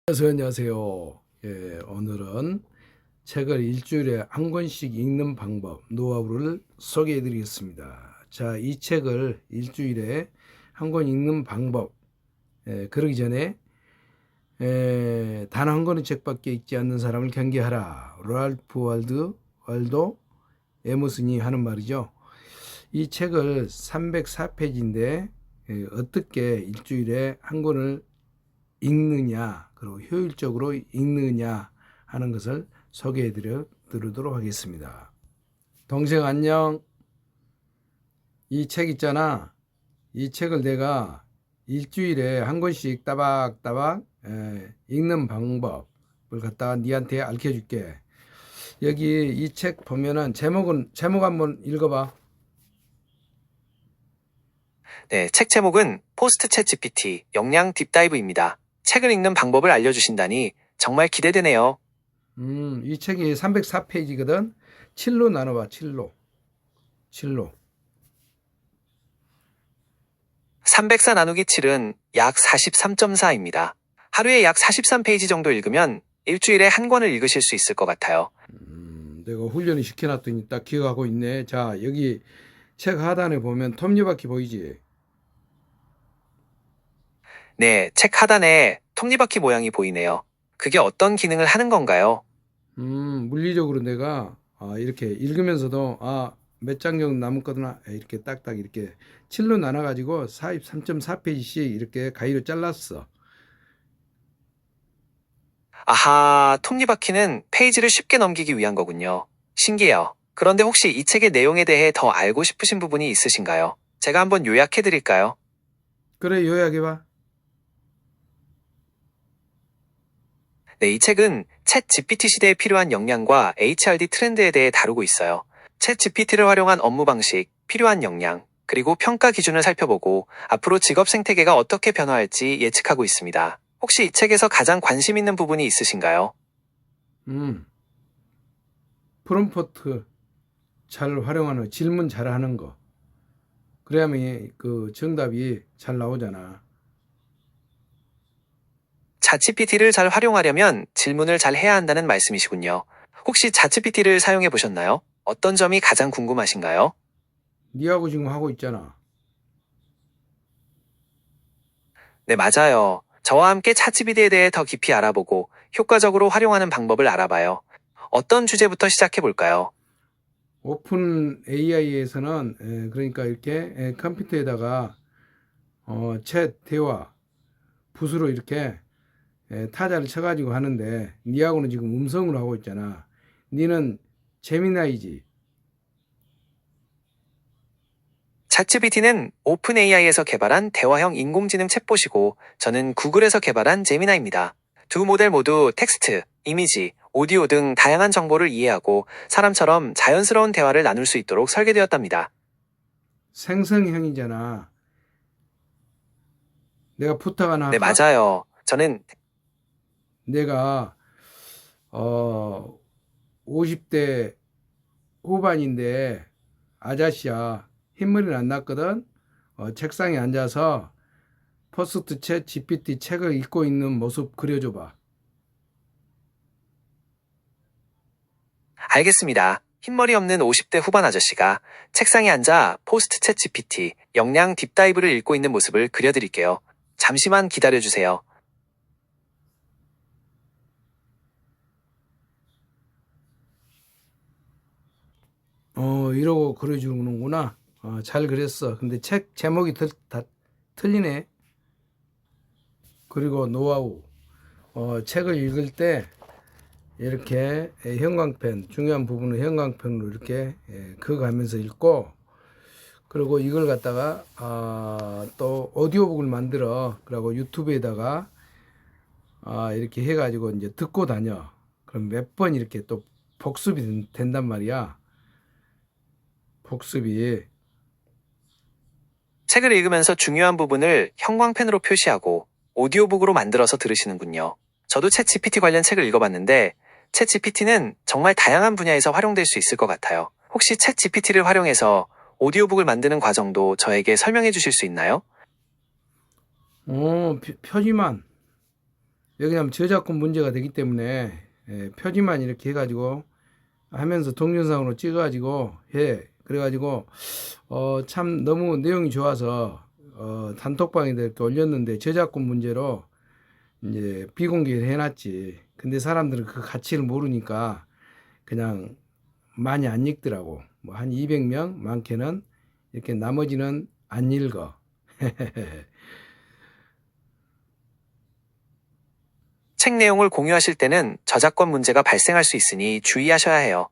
안녕하세요. 예, 오늘은 책을 일주일에 한 권씩 읽는 방법, 노하우를 소개해 드리겠습니다. 자, 이 책을 일주일에 한 권 읽는 방법, 그러기 전에 단 한 권의 책밖에 읽지 않는 사람을 경계하라. 랄프 waldo 에머슨이 하는 말이죠. 이 책을 304페이지인데 어떻게 일주일에 한 권을 읽느냐, 그리고 효율적으로 읽느냐 하는 것을 소개해 드리도록 하겠습니다. 동생 안녕. 이 책 있잖아. 이 책을 내가 일주일에 한 권씩 따박따박 읽는 방법을 갖다가 니한테 알려줄게. 여기 이 책 보면은 제목 한번 읽어봐. 네, 책 제목은 포스트 챗 GPT 역량 딥다이브입니다. 책을 읽는 방법을 알려주신다니 정말 기대되네요. 이 책이 304페이지거든. 7로 나눠봐. 7로. 304 나누기 7은 약 43.4입니다. 하루에 약 43페이지 정도 읽으면 일주일에 한 권을 읽으실 수 있을 것 같아요. 내가 훈련을 시켜놨더니 딱 기억하고 있네. 자, 여기 책 하단에 보면 톱니바퀴 보이지? 네, 책 하단에 톱니바퀴 모양이 보이네요. 그게 어떤 기능을 하는 건가요? 물리적으로 내가 이렇게 읽으면서도 몇 장 정도 남았거든 이렇게 딱딱 이렇게 7로 나눠가지고 43.4페이지씩 이렇게 가위로 잘랐어. 아하, 톱니바퀴는 페이지를 쉽게 넘기기 위한 거군요. 신기해요. 그런데 혹시 이 책의 내용에 대해 더 알고 싶으신 부분이 있으신가요? 제가 한번 요약해 드릴까요? 그래, 요약해봐. 네, 이 책은 챗 GPT 시대에 필요한 역량과 HRD 트렌드에 대해 다루고 있어요. 챗 GPT를 활용한 업무 방식, 필요한 역량, 그리고 평가 기준을 살펴보고 앞으로 직업 생태계가 어떻게 변화할지 예측하고 있습니다. 혹시 이 책에서 가장 관심 있는 부분이 있으신가요? 프롬프트 잘 활용하는 질문 잘하는 거. 그래야만 그 정답이 잘 나오잖아. 챗GPT를 잘 활용하려면 질문을 잘 해야 한다는 말씀이시군요. 혹시 챗GPT를 사용해 보셨나요? 어떤 점이 가장 궁금하신가요? 니하고 지금 하고 있잖아. 네, 맞아요. 저와 함께 챗GPT에 대해 더 깊이 알아보고 효과적으로 활용하는 방법을 알아봐요. 어떤 주제부터 시작해 볼까요? 오픈 AI에서는 그러니까 이렇게 컴퓨터에다가 챗 대화 붓으로 이렇게 타자를 쳐가지고 하는데 니하고는 지금 음성으로 하고 있잖아. 니는 재미나이지. 챗GPT는 오픈AI에서 개발한 대화형 인공지능 챗봇이고 저는 구글에서 개발한 제미나입니다. 두 모델 모두 텍스트, 이미지, 오디오 등 다양한 정보를 이해하고 사람처럼 자연스러운 대화를 나눌 수 있도록 설계되었답니다. 생성형이잖아. 내가 부탁 하나 네, 할까? 맞아요. 저는 내가 50대 후반인데 아저씨야. 흰머리는 안 났거든. 책상에 앉아서 포스트 챗 GPT 책을 읽고 있는 모습 그려줘봐. 알겠습니다. 흰머리 없는 50대 후반 아저씨가 책상에 앉아 포스트 챗 GPT 역량 딥다이브를 읽고 있는 모습을 그려드릴게요. 잠시만 기다려주세요. 이러고 그려주는구나. 잘 그렸어. 근데 책 제목이 다 틀리네. 그리고 노하우. 책을 읽을 때 이렇게 형광펜, 중요한 부분은 형광펜으로 이렇게 그어가면서 읽고, 그리고 이걸 갖다가 또 오디오북을 만들어. 그리고 유튜브에다가 이렇게 해가지고 이제 듣고 다녀. 그럼 몇 번 이렇게 또 복습이 된단 말이야. 복습이. 책을 읽으면서 중요한 부분을 형광펜으로 표시하고 오디오북으로 만들어서 들으시는군요. 저도 챗 GPT 관련 책을 읽어봤는데 챗 GPT는 정말 다양한 분야에서 활용될 수 있을 것 같아요. 혹시 챗 GPT를 활용해서 오디오북을 만드는 과정도 저에게 설명해 주실 수 있나요? 표지만 왜냐하면 저작권 문제가 되기 때문에 표지만 이렇게 해가지고 하면서 동영상으로 찍어가지고 해. 그래가지고 참 너무 내용이 좋아서 단톡방에 이렇게 올렸는데 저작권 문제로 이제 비공개를 해놨지. 근데 사람들은 그 가치를 모르니까 그냥 많이 안 읽더라고. 뭐 한 200명 많게는 이렇게 나머지는 안 읽어. 책 내용을 공유하실 때는 저작권 문제가 발생할 수 있으니 주의하셔야 해요.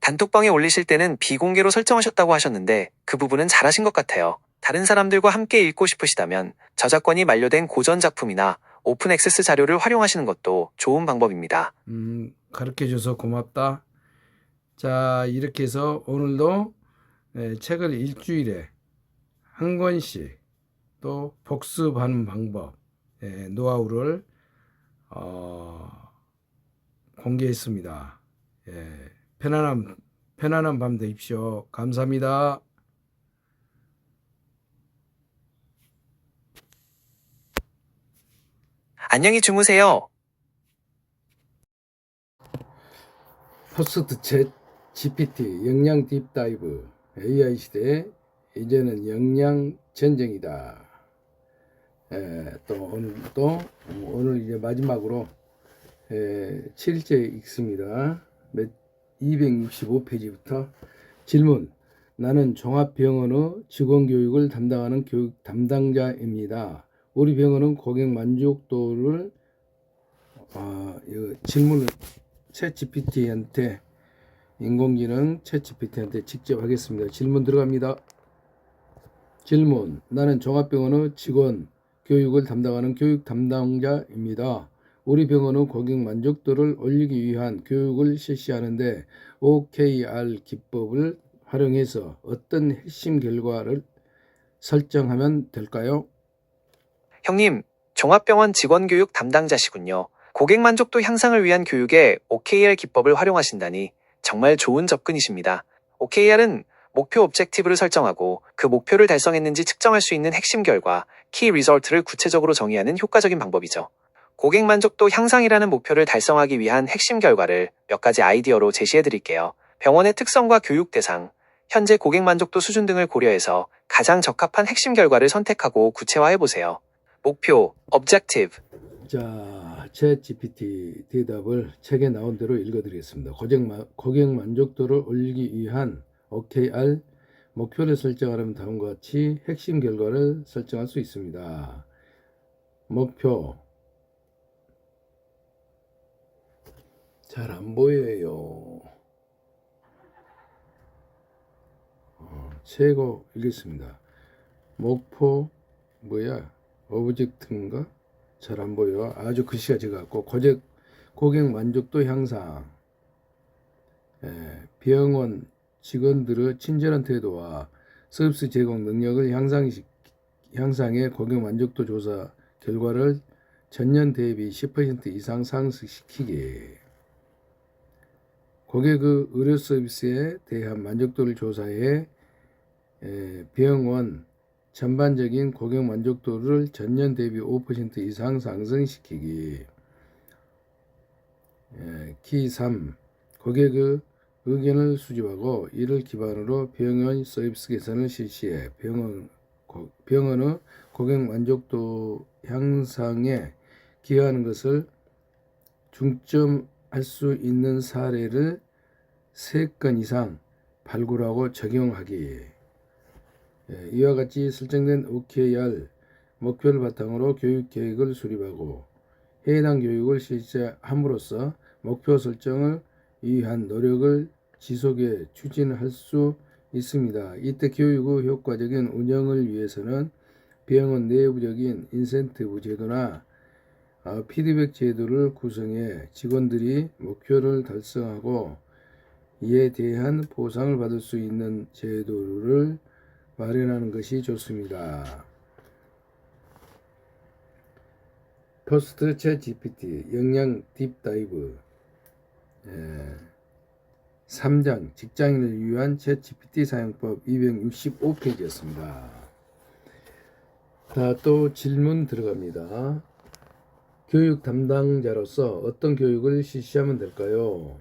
단톡방에 올리실 때는 비공개로 설정하셨다고 하셨는데 그 부분은 잘하신 것 같아요. 다른 사람들과 함께 읽고 싶으시다면 저작권이 만료된 고전 작품이나 오픈 액세스 자료를 활용하시는 것도 좋은 방법입니다. 가르쳐줘서 고맙다. 자, 이렇게 해서 오늘도 책을 일주일에 한 권씩 또 복습하는 방법, 노하우를 공개했습니다. 편안한 밤 되십시오. 감사합니다. 안녕히 주무세요. 포스트 챗 GPT 역량 딥다이브 AI 시대 이제는 역량 전쟁이다. 또 오늘 이제 마지막으로 7일째 읽습니다. 265페이지부터 질문. 나는 종합병원의 직원교육을 담당하는 교육 담당자입니다. 우리 병원은 고객 만족도를 질문을 챗GPT한테 인공지능 챗GPT한테 직접 하겠습니다. 질문 들어갑니다. 질문. 나는 종합병원의 직원 교육을 담당하는 교육 담당자입니다. 우리 병원은 고객 만족도를 올리기 위한 교육을 실시하는데 OKR 기법을 활용해서 어떤 핵심 결과를 설정하면 될까요? 형님, 종합병원 직원교육 담당자시군요. 고객 만족도 향상을 위한 교육에 OKR 기법을 활용하신다니 정말 좋은 접근이십니다. OKR은 목표 오브젝티브를 설정하고 그 목표를 달성했는지 측정할 수 있는 핵심 결과, 키 리설트를 구체적으로 정의하는 효과적인 방법이죠. 고객 만족도 향상이라는 목표를 달성하기 위한 핵심 결과를 몇 가지 아이디어로 제시해 드릴게요. 병원의 특성과 교육 대상, 현재 고객 만족도 수준 등을 고려해서 가장 적합한 핵심 결과를 선택하고 구체화해 보세요. 목표, objective. 자, 챗GPT 대답을 책에 나온 대로 읽어드리겠습니다. 고객 만족도를 올리기 위한 OKR 목표를 설정하려면 다음과 같이 핵심 결과를 설정할 수 있습니다. 목표. 잘 안 보여요. 최고 읽겠습니다. 목표 오브젝트인가? 잘 안 보여. 아주 글씨가 적어갖고 고객 만족도 향상. 병원 직원들의 친절한 태도와 서비스 제공 능력을 향상해 고객 만족도 조사 결과를 전년 대비 10% 이상 상승시키기. 고객의 의료 서비스에 대한 만족도를 조사해 병원 전반적인 고객 만족도를 전년 대비 5% 이상 상승시키기. 키 3. 고객의 의견을 수집하고 이를 기반으로 병원 서비스 개선을 실시해 병원의 고객 만족도 향상에 기여하는 것을 중점할 수 있는 사례를 3건 이상 발굴하고 적용하기. 이와 같이 설정된 OKR 목표를 바탕으로 교육 계획을 수립하고 해당 교육을 실시함으로써 목표 설정을 위한 노력을 지속해 추진할 수 있습니다. 이때 교육의 효과적인 운영을 위해서는 병원 내부적인 인센티브 제도나 피드백 제도를 구성해 직원들이 목표를 달성하고 이에 대한 보상을 받을 수 있는 제도를 마련하는 것이 좋습니다. 포스트 챗 GPT 역량 딥다이브 3장 직장인을 위한 챗 GPT 사용법 265페이지였습니다. 또 질문 들어갑니다. 교육 담당자로서 어떤 교육을 실시하면 될까요?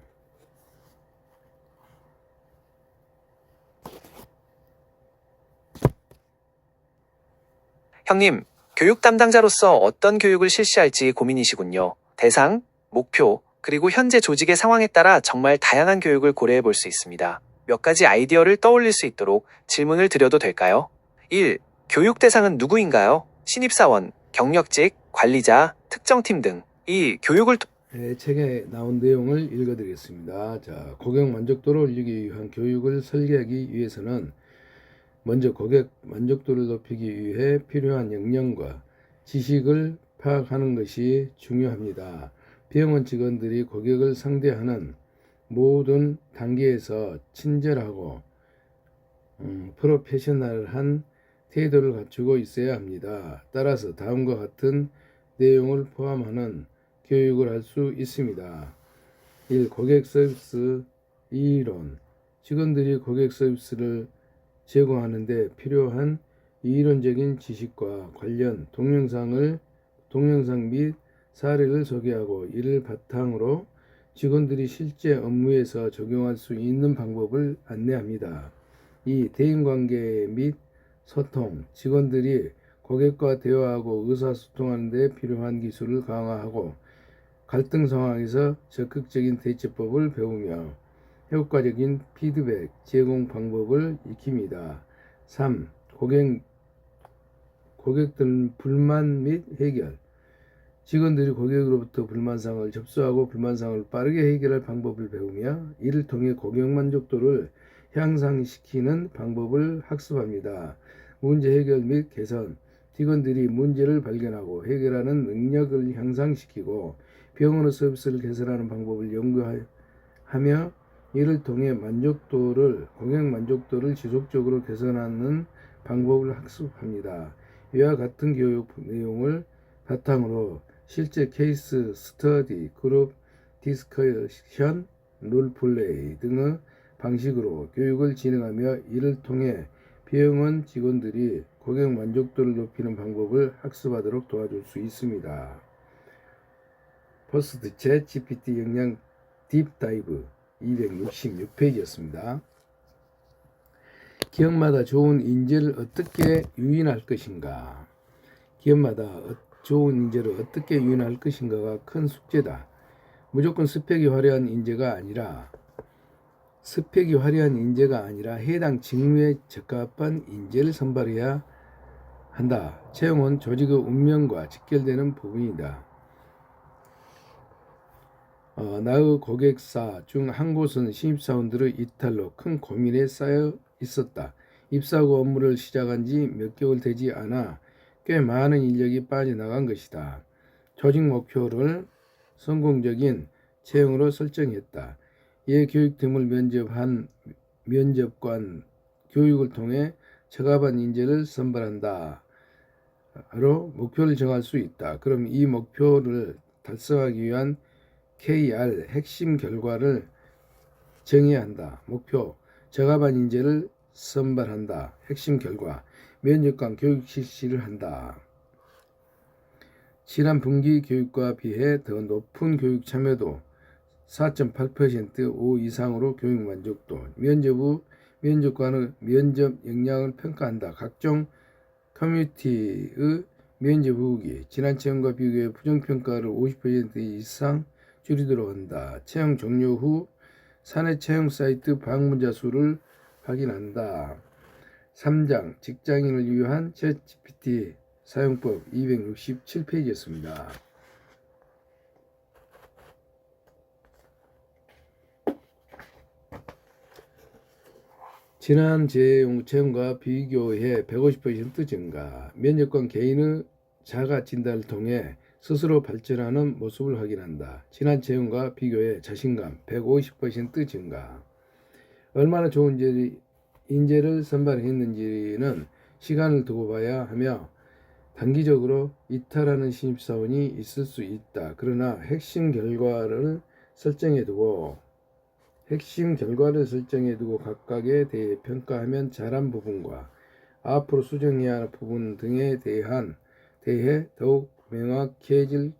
형님, 교육 담당자로서 어떤 교육을 실시할지 고민이시군요. 대상, 목표, 그리고 현재 조직의 상황에 따라 정말 다양한 교육을 고려해 볼 수 있습니다. 몇 가지 아이디어를 떠올릴 수 있도록 질문을 드려도 될까요? 1. 교육 대상은 누구인가요? 신입사원, 경력직, 관리자, 특정팀 등. 2. 교육을 책에 나온 내용을 읽어드리겠습니다. 자, 고객 만족도를 올리기 위한 교육을 설계하기 위해서는 먼저 고객 만족도를 높이기 위해 필요한 역량과 지식을 파악하는 것이 중요합니다. 병원 직원들이 고객을 상대하는 모든 단계에서 친절하고 프로페셔널한 태도를 갖추고 있어야 합니다. 따라서 다음과 같은 내용을 포함하는 교육을 할 수 있습니다. 1. 고객 서비스 이론. 직원들이 고객 서비스를 제공하는 데 필요한 이론적인 지식과 관련 동영상 및 사례를 소개하고 이를 바탕으로 직원들이 실제 업무에서 적용할 수 있는 방법을 안내합니다. 2. 대인관계 및 소통. 직원들이 고객과 대화하고 의사소통하는 데 필요한 기술을 강화하고 갈등 상황에서 적극적인 대처법을 배우며 효과적인 피드백 제공 방법을 익힙니다. 3. 고객들 불만 및 해결. 직원들이 고객으로부터 불만사항을 접수하고 불만사항을 빠르게 해결할 방법을 배우며 이를 통해 고객 만족도를 향상시키는 방법을 학습합니다. 문제 해결 및 개선. 직원들이 문제를 발견하고 해결하는 능력을 향상시키고 병원의 서비스를 개선하는 방법을 연구하며 이를 통해 고객 만족도를 지속적으로 개선하는 방법을 학습합니다. 이와 같은 교육 내용을 바탕으로 실제 케이스 스터디, 그룹 디스커션, 롤플레이 등의 방식으로 교육을 진행하며 이를 통해 병원 직원들이 고객 만족도를 높이는 방법을 학습하도록 도와줄 수 있습니다. 포스트 챗 GPT 역량 딥다이브 266페이지였습니다. 기업마다 좋은 인재를 어떻게 유인할 것인가? 기업마다 좋은 인재를 어떻게 유인할 것인가가 큰 숙제다. 무조건 스펙이 화려한 인재가 아니라 해당 직무에 적합한 인재를 선발해야 한다. 채용은 조직의 운명과 직결되는 부분이다. 나의 고객사 중 한 곳은 신입사원들의 이탈로 큰 고민에 쌓여 있었다. 입사 후 업무를 시작한 지 몇 개월 되지 않아 꽤 많은 인력이 빠져나간 것이다. 조직 목표를 성공적인 채용으로 설정했다. 이에 교육팀을 면접한 면접관 교육을 통해 적합한 인재를 선발한다로 목표를 정할 수 있다. 그럼 이 목표를 달성하기 위한 KR 핵심 결과를 정해야 한다. 목표, 적합한 인재를 선발한다. 핵심 결과, 면접관 교육 실시를 한다. 지난 분기 교육과 비해 더 높은 교육 참여도 4.8% 5 이상으로 교육 만족도, 면접 후 면접관의 면접 역량을 평가한다. 각종 커뮤니티의 면접 후기, 지난 채용과 비교해 부정평가를 50% 이상 줄이도록 한다. 채용 종료 후 사내 채용 사이트 방문자 수를 확인한다. 3장 직장인을 위한 챗 GPT 사용법 267페이지였습니다. 지난 채용과 비교해 150% 증가. 면접관 개인의 자가 진단을 통해 스스로 발전하는 모습을 확인한다. 지난 채용과 비교해 자신감 150% 증가. 얼마나 좋은 인재를 선발했는지는 시간을 두고 봐야 하며 단기적으로 이탈하는 신입사원이 있을 수 있다. 그러나 핵심 결과를 설정해 두고 각각에 대해 평가하면 잘한 부분과 앞으로 수정해야 할 부분 등에 대해 더욱 명확해질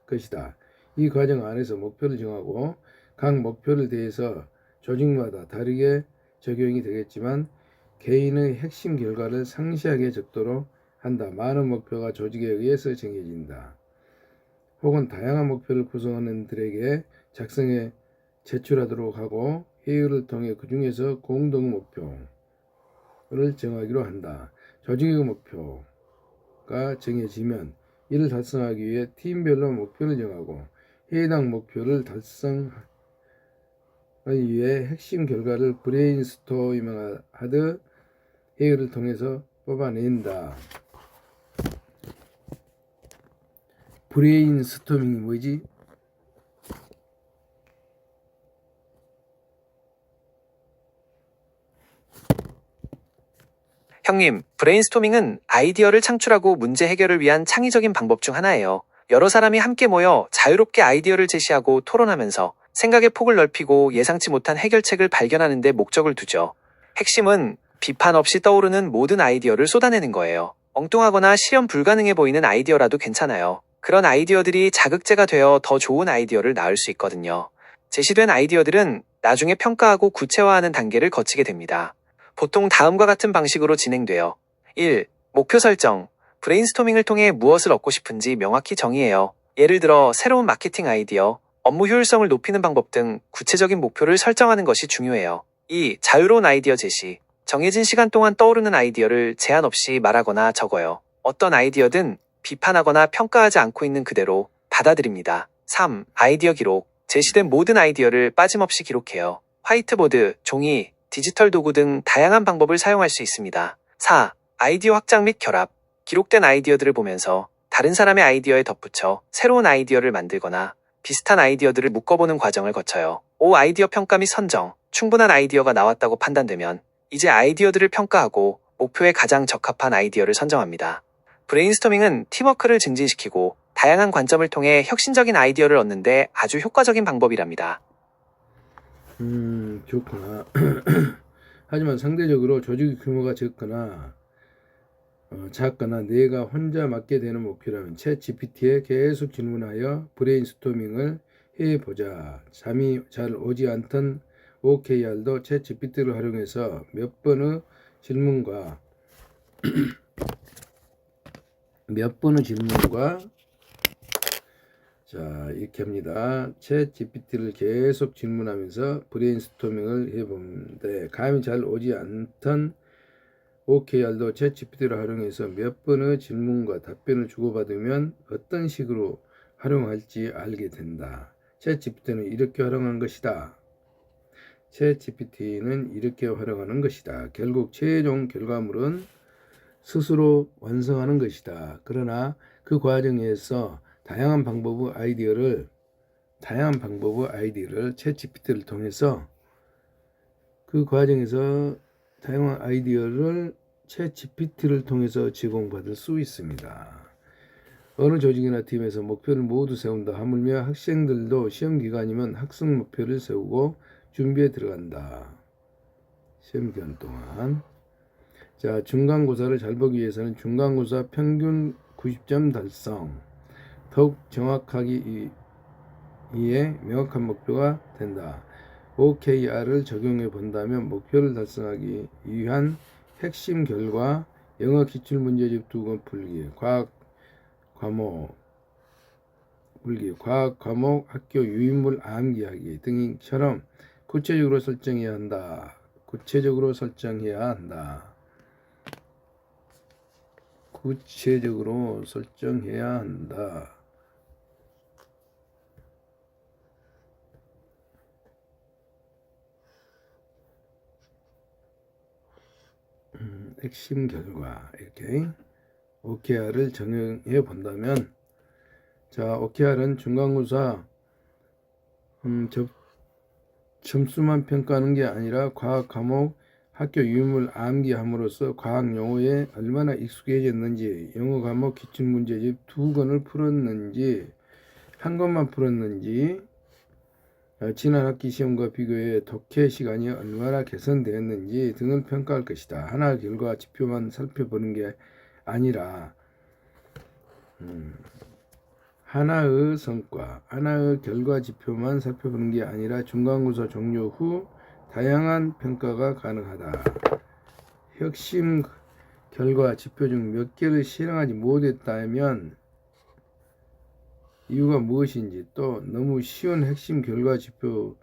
것이다. 이 과정 안에서 목표를 정하고 각 목표를 대해서 조직마다 다르게 적용이 되겠지만 개인의 핵심 결과를 상세하게 적도록 한다. 많은 목표가 조직에 의해서 정해진다. 혹은 다양한 목표를 구성하는 들에게 작성해 제출하도록 하고 회의를 통해 그 중에서 공동 목표를 정하기로 한다. 조직의 목표가 정해지면 이를 달성하기 위해 팀별로 목표를 정하고 해당 목표를 달성하기 위해 핵심 결과를 브레인스토밍하듯 회의를 통해서 뽑아낸다. 브레인스토밍이 뭐지? 형님, 브레인스토밍은 아이디어를 창출하고 문제 해결을 위한 창의적인 방법 중 하나예요. 여러 사람이 함께 모여 자유롭게 아이디어를 제시하고 토론하면서 생각의 폭을 넓히고 예상치 못한 해결책을 발견하는 데 목적을 두죠. 핵심은 비판 없이 떠오르는 모든 아이디어를 쏟아내는 거예요. 엉뚱하거나 실현 불가능해 보이는 아이디어라도 괜찮아요. 그런 아이디어들이 자극제가 되어 더 좋은 아이디어를 낳을 수 있거든요. 제시된 아이디어들은 나중에 평가하고 구체화하는 단계를 거치게 됩니다. 보통 다음과 같은 방식으로 진행돼요. 1. 목표 설정. 브레인스토밍을 통해 무엇을 얻고 싶은지 명확히 정의해요. 예를 들어 새로운 마케팅 아이디어, 업무 효율성을 높이는 방법 등 구체적인 목표를 설정하는 것이 중요해요. 2. 자유로운 아이디어 제시. 정해진 시간 동안 떠오르는 아이디어를 제한 없이 말하거나 적어요. 어떤 아이디어든 비판하거나 평가하지 않고 있는 그대로 받아들입니다. 3. 아이디어 기록. 제시된 모든 아이디어를 빠짐없이 기록해요. 화이트보드, 종이, 디지털 도구 등 다양한 방법을 사용할 수 있습니다. 4. 아이디어 확장 및 결합. 기록된 아이디어들을 보면서 다른 사람의 아이디어에 덧붙여 새로운 아이디어를 만들거나 비슷한 아이디어들을 묶어보는 과정을 거쳐요. 5. 아이디어 평가 및 선정. 충분한 아이디어가 나왔다고 판단되면 이제 아이디어들을 평가하고 목표에 가장 적합한 아이디어를 선정합니다. 브레인스토밍은 팀워크를 증진시키고 다양한 관점을 통해 혁신적인 아이디어를 얻는데 아주 효과적인 방법이랍니다. 좋구나. 하지만 상대적으로 조직 규모가 작거나 내가 혼자 맡게 되는 목표라면 챗 GPT에 계속 질문하여 브레인스토밍을 해보자. 잠이 잘 오지 않던 OKR도 챗 GPT를 활용해서 몇 번의 질문과 자, 이렇게 합니다. 챗 GPT를 계속 질문하면서 브레인스토밍을 해보는데 감이 잘 오지 않던 OKR도 챗 GPT를 활용해서 몇 번의 질문과 답변을 주고받으면 어떤 식으로 활용할지 알게 된다. 챗 GPT는 이렇게 활용한 것이다. 챗 GPT는 이렇게 활용하는 것이다. 결국 최종 결과물은 스스로 완성하는 것이다. 그러나 그 과정에서 다양한 방법의 아이디어를 챗 GPT를 통해서 챗 GPT를 통해서 제공받을 수 있습니다. 어느 조직이나 팀에서 목표를 모두 세운다 하물며 학생들도 시험 기간이면 학습 목표를 세우고 준비에 들어간다. 시험 기간 동안. 자, 중간고사를 잘 보기 위해서는 중간고사 평균 90점 달성. 더욱 정확하기 위해 명확한 목표가 된다. OKR을 적용해 본다면 목표를 달성하기 위한 핵심 결과, 영어 기출문제집 2권 풀기, 과학 과목 학교 유인물 암기하기 등처럼 구체적으로 설정해야 한다. 구체적으로 설정해야 한다. 핵심 결과 이렇게 OKR을 적용해 본다면, 자, OKR은 중간고사 점수만 평가하는 게 아니라 과학 과목 학교 유인물 암기함으로써 과학 용어에 얼마나 익숙해졌는지, 영어 과목 기출문제집 2권을 풀었는지, 한 권만 풀었는지, 지난 학기 시험과 비교해 독해 시간이 얼마나 개선되었는지 등을 평가할 것이다. 하나의 결과 지표만 살펴보는 게 아니라 하나의 성과, 하나의 결과 지표만 살펴보는 게 아니라 중간고사 종료 후 다양한 평가가 가능하다. 핵심 결과 지표 중 몇 개를 실행하지 못했다면 이유가 무엇인지, 또 너무 쉬운 핵심 결과 지표라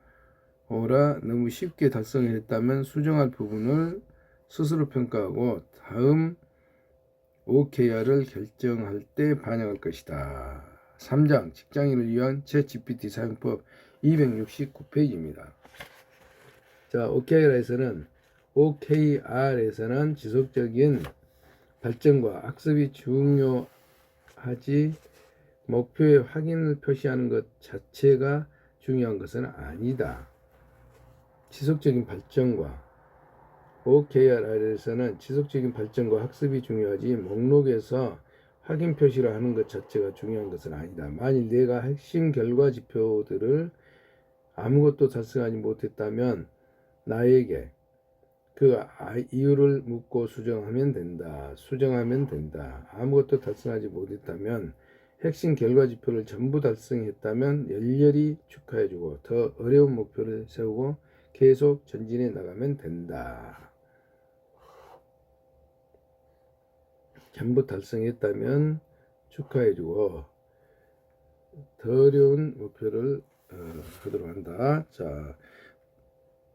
너무 쉽게 달성했다면 수정할 부분을 스스로 평가하고 다음 OKR을 결정할 때 반영할 것이다. 3장 직장인을 위한 챗GPT 사용법 269페이지입니다. 자, OKR에서는 지속적인 발전과 학습이 중요하지 목표의 확인을 표시하는 것 자체가 중요한 것은 아니다. 지속적인 발전과 OKR에서는 지속적인 발전과 학습이 중요하지 목록에서 확인 표시를 하는 것 자체가 중요한 것은 아니다. 만일 내가 핵심 결과 지표들을 아무것도 달성하지 못했다면 나에게 그 이유를 묻고 수정하면 된다. 아무것도 달성하지 못했다면 핵심 결과 지표를 전부 달성했다면 열렬히 축하해주고 더 어려운 목표를 세우고 계속 전진해 나가면 된다. 전부 달성했다면 축하해주고 더 어려운 목표를 하도록 한다. 자,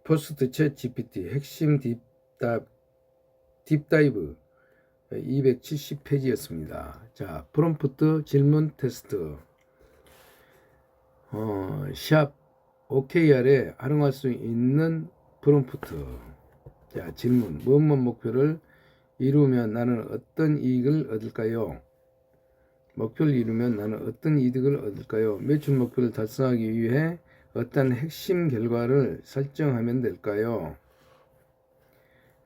포스트 챗 GPT 핵심 딥다이브 270페이지였습니다. 자, 프롬프트 질문 테스트. 샵 OKR에 활용할 수 있는 프롬프트. 자, 질문. 무엇 목표를 이루면 나는 어떤 이익을 얻을까요? 목표를 이루면 나는 어떤 이득을 얻을까요? 매출 목표를 달성하기 위해 어떤 핵심 결과를 설정하면 될까요?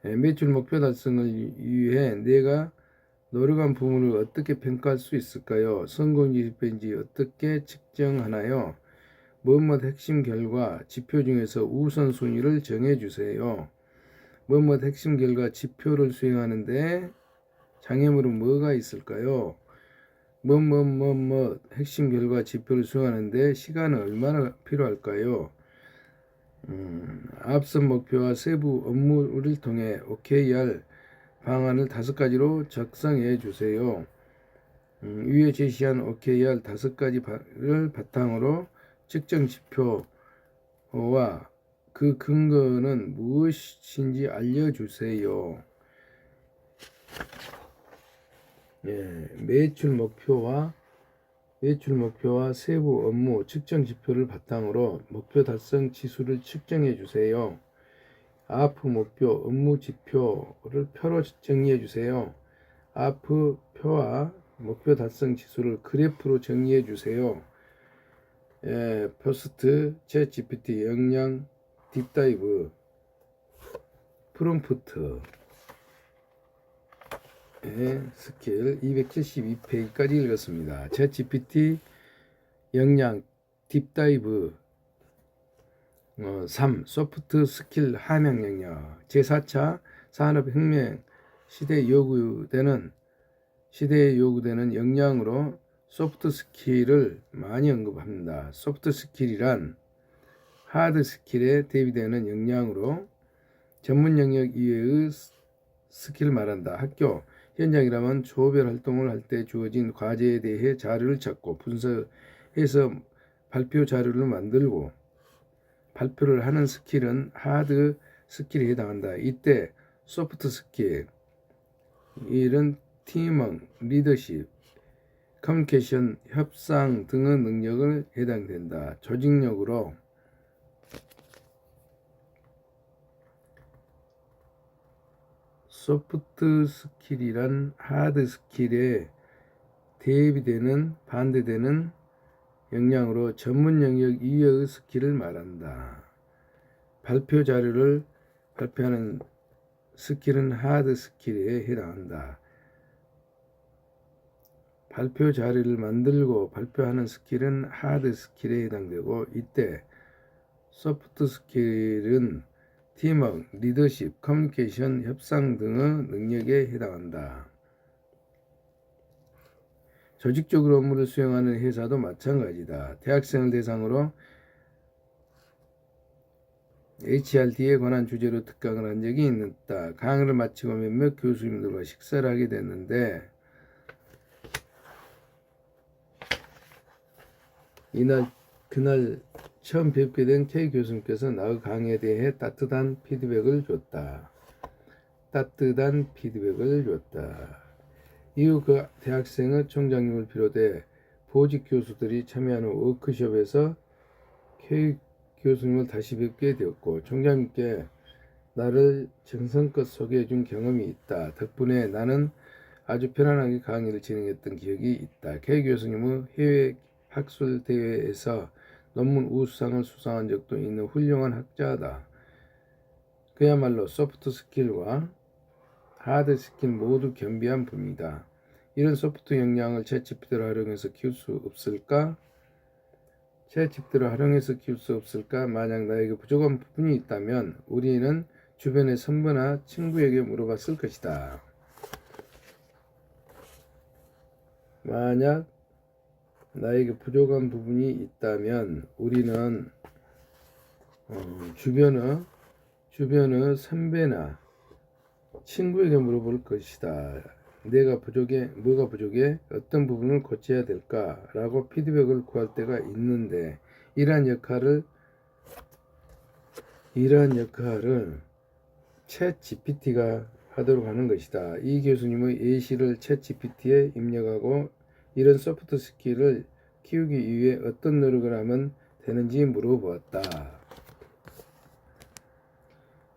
매출 목표 달성을 위해 내가 노력한 부분을 어떻게 평가할 수 있을까요? 성공 지표인지 어떻게 측정하나요? 뭐뭐 핵심 결과 지표 중에서 우선순위를 정해주세요. 뭐뭐 핵심 결과 지표를 수행하는데 장애물은 뭐가 있을까요? 핵심 결과 지표를 수행하는데 시간은 얼마나 필요할까요? 앞선 목표와 세부 업무를 통해 OKR 방안을 5가지로 작성해 주세요. 위에 제시한 OKR 5가지를 바탕으로 측정 지표와 그 근거는 무엇인지 알려주세요. 매출 목표와 세부 업무 측정 지표를 바탕으로 목표 달성 지수를 측정해 주세요. 아프 목표 업무 지표를 표로 정리해 주세요. 아프 표와 목표 달성 지수를 그래프로 정리해 주세요. 포스트 챗 GPT 역량 딥다이브 프롬프트 스킬 272페이지까지 읽었습니다. 챗 GPT 역량 딥다이브 3. 소프트 스킬 함양 영역 제4차 산업혁명 시대에 요구되는 역량으로 소프트 스킬을 많이 언급합니다. 소프트 스킬이란 하드 스킬에 대비되는 역량으로 전문 영역 이외의 스킬을 말한다. 학교 현장이라면 조별 활동을 할 때 주어진 과제에 대해 자료를 찾고 분석해서 발표 자료를 만들고 발표를 하는 스킬은 하드 스킬에 해당한다. 이때 소프트 스킬 이런 팀워크, 리더십, 커뮤니케이션, 협상 등의 능력을 해당된다. 조직력으로 소프트 스킬이란 하드 스킬에 반대되는 역량으로 전문 영역 이외의 스킬을 말한다. 발표 자료를 발표하는 스킬은 하드 스킬에 해당한다. 발표 자료를 만들고 발표하는 스킬은 하드 스킬에 해당되고 이때 소프트 스킬은 팀워크, 리더십, 커뮤니케이션, 협상 등의 능력에 해당한다. 조직적으로 업무를 수행하는 회사도 마찬가지다. 대학생을 대상으로 HRD에 관한 주제로 특강을 한 적이 있다. 강의를 마치고 몇몇 교수님들과 식사를 하게 됐는데 그날 처음 뵙게 된 K 교수님께서 나의 강의에 대해 따뜻한 피드백을 줬다. 이후 그 대학생의 총장님을 비롯해 보직 교수들이 참여하는 워크숍에서 K 교수님을 다시 뵙게 되었고 총장님께 나를 정성껏 소개해준 경험이 있다. 덕분에 나는 아주 편안하게 강의를 진행했던 기억이 있다. K 교수님은 해외 학술 대회에서 논문 우수상을 수상한 적도 있는 훌륭한 학자다. 그야말로 소프트 스킬과 하드 스킬 모두 겸비한 분이다. 이런 소프트 역량을 챗GPT를 활용해서 키울 수 없을까? 만약 나에게 부족한 부분이 있다면 우리는 주변의 선배나 친구에게 물어봤을 것이다. 만약 나에게 부족한 부분이 있다면 우리는 주변의 선배나 친구에게 물어볼 것이다. 내가 뭐가 부족해? 어떤 부분을 고쳐야 될까? 라고 피드백을 구할 때가 있는데 이러한 역할을 챗 GPT가 하도록 하는 것이다. 이 교수님의 예시를 챗 GPT에 입력하고 이런 소프트 스킬을 키우기 위해 어떤 노력을 하면 되는지 물어보았다.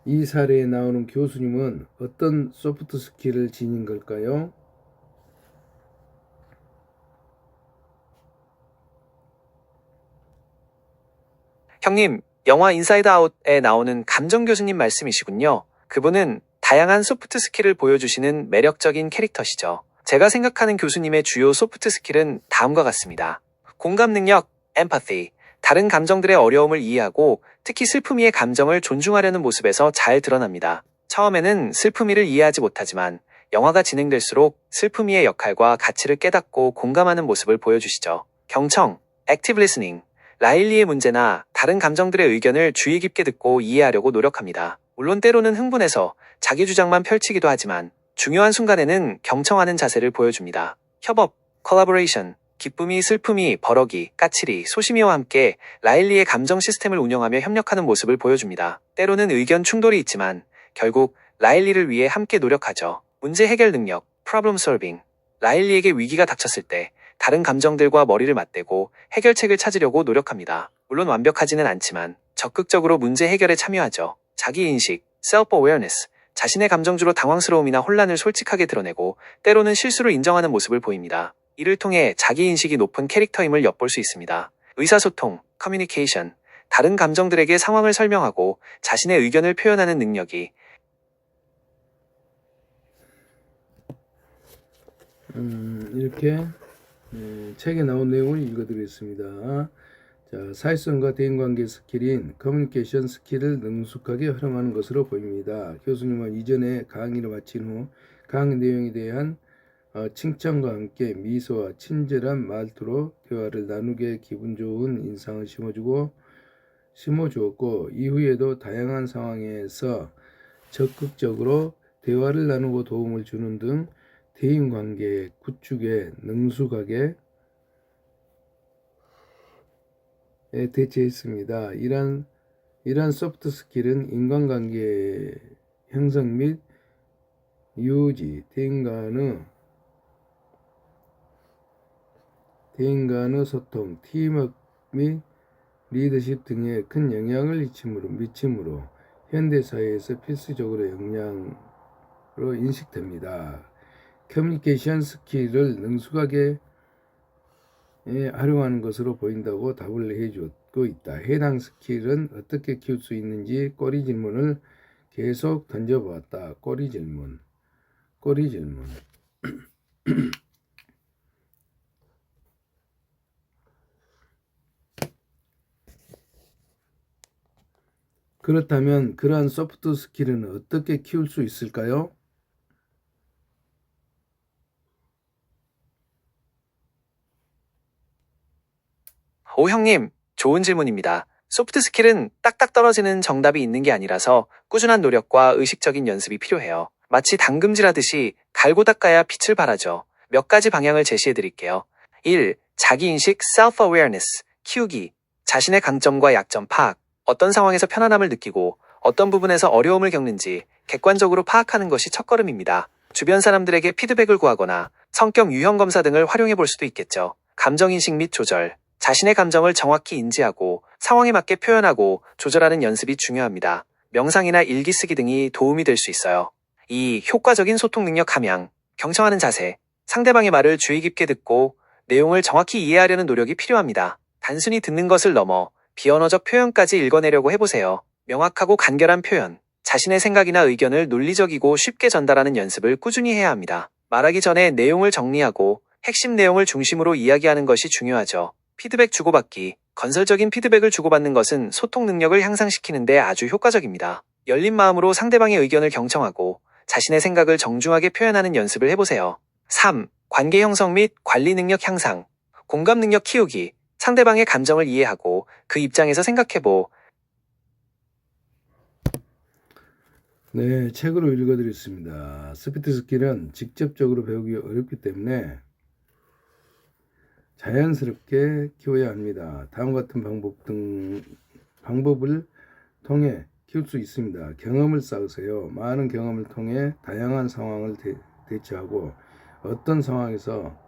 이 사례에 나오는 교수님은 어떤 소프트 스킬을 지닌 걸까요? 형님, 영화 인사이드 아웃에 나오는 감정 교수님 말씀이시군요. 그분은 다양한 소프트 스킬을 보여주시는 매력적인 캐릭터시죠. 제가 생각하는 교수님의 주요 소프트 스킬은 다음과 같습니다. 공감 능력, empathy, 다른 감정들의 어려움을 이해하고 특히 슬픔이의 감정을 존중하려는 모습에서 잘 드러납니다. 처음에는 슬픔이를 이해하지 못하지만 영화가 진행될수록 슬픔이의 역할과 가치를 깨닫고 공감하는 모습을 보여주시죠. 경청, active listening, 라일리의 문제나 다른 감정들의 의견을 주의 깊게 듣고 이해하려고 노력합니다. 물론 때로는 흥분해서 자기 주장만 펼치기도 하지만 중요한 순간에는 경청하는 자세를 보여줍니다. 협업, collaboration, 기쁨이, 슬픔이, 버럭이, 까칠이, 소심이와 함께 라일리의 감정 시스템을 운영하며 협력하는 모습을 보여줍니다. 때로는 의견 충돌이 있지만 결국 라일리를 위해 함께 노력하죠. 문제 해결 능력, problem solving, 라일리에게 위기가 닥쳤을 때 다른 감정들과 머리를 맞대고 해결책을 찾으려고 노력합니다. 물론 완벽하지는 않지만 적극적으로 문제 해결에 참여하죠. 자기인식, self-awareness, 자신의 감정주로 당황스러움이나 혼란을 솔직하게 드러내고 때로는 실수를 인정하는 모습을 보입니다. 이를 통해 자기인식이 높은 캐릭터임을 엿볼 수 있습니다. 의사소통, communication, 다른 감정들에게 상황을 설명하고 자신의 의견을 표현하는 능력이 이렇게 책에 나온 내용을 읽어드리겠습니다. 자, 사회성과 대인관계 스킬인 커뮤니케이션 스킬을 능숙하게 활용하는 것으로 보입니다. 교수님은 이전에 강의를 마친 후 강의 내용에 대한 칭찬과 함께 미소와 친절한 말투로 대화를 나누게 기분 좋은 인상을 심어주었고 이후에도 다양한 상황에서 적극적으로 대화를 나누고 도움을 주는 등 대인관계 구축에 능숙하게 대체했습니다. 이러한 소프트 스킬은 인간관계 형성 및 유지, 대인 간의 소통, 팀워크 및 리더십 등에 큰 영향을 미치므로 현대사회에서 필수적으로 역량으로 인식됩니다. 커뮤니케이션 스킬을 능숙하게 활용하는 것으로 보인다고 답을 해주고 있다. 해당 스킬은 어떻게 키울 수 있는지 꼬리 질문을 계속 던져보았다. 꼬리 질문. 그렇다면 그러한 소프트 스킬은 어떻게 키울 수 있을까요? 오, 형님, 좋은 질문입니다. 소프트 스킬은 딱딱 떨어지는 정답이 있는 게 아니라서 꾸준한 노력과 의식적인 연습이 필요해요. 마치 담금질하듯이 갈고 닦아야 빛을 발하죠. 몇 가지 방향을 제시해 드릴게요. 1. 자기인식 self-awareness 키우기. 자신의 강점과 약점 파악. 어떤 상황에서 편안함을 느끼고 어떤 부분에서 어려움을 겪는지 객관적으로 파악하는 것이 첫걸음입니다. 주변 사람들에게 피드백을 구하거나 성격 유형 검사 등을 활용해 볼 수도 있겠죠. 감정인식 및 조절. 자신의 감정을 정확히 인지하고 상황에 맞게 표현하고 조절하는 연습이 중요합니다. 명상이나 일기 쓰기 등이 도움이 될 수 있어요. 2. 효과적인 소통 능력 함양. 경청하는 자세. 상대방의 말을 주의 깊게 듣고 내용을 정확히 이해하려는 노력이 필요합니다. 단순히 듣는 것을 넘어 비언어적 표현까지 읽어내려고 해보세요. 명확하고 간결한 표현. 자신의 생각이나 의견을 논리적이고 쉽게 전달하는 연습을 꾸준히 해야 합니다. 말하기 전에 내용을 정리하고 핵심 내용을 중심으로 이야기하는 것이 중요하죠. 피드백 주고받기. 건설적인 피드백을 주고받는 것은 소통 능력을 향상시키는 데 아주 효과적입니다. 열린 마음으로 상대방의 의견을 경청하고 자신의 생각을 정중하게 표현하는 연습을 해보세요. 3. 관계 형성 및 관리 능력 향상. 공감 능력 키우기. 상대방의 감정을 이해하고 그 입장에서 생각해보. 네, 책으로 읽어드렸습니다. 스피드 스킬은 직접적으로 배우기 어렵기 때문에 자연스럽게 키워야 합니다. 다음과 같은 방법을 통해 키울 수 있습니다. 경험을 쌓으세요. 많은 경험을 통해 다양한 상황을 대처하고 어떤 상황에서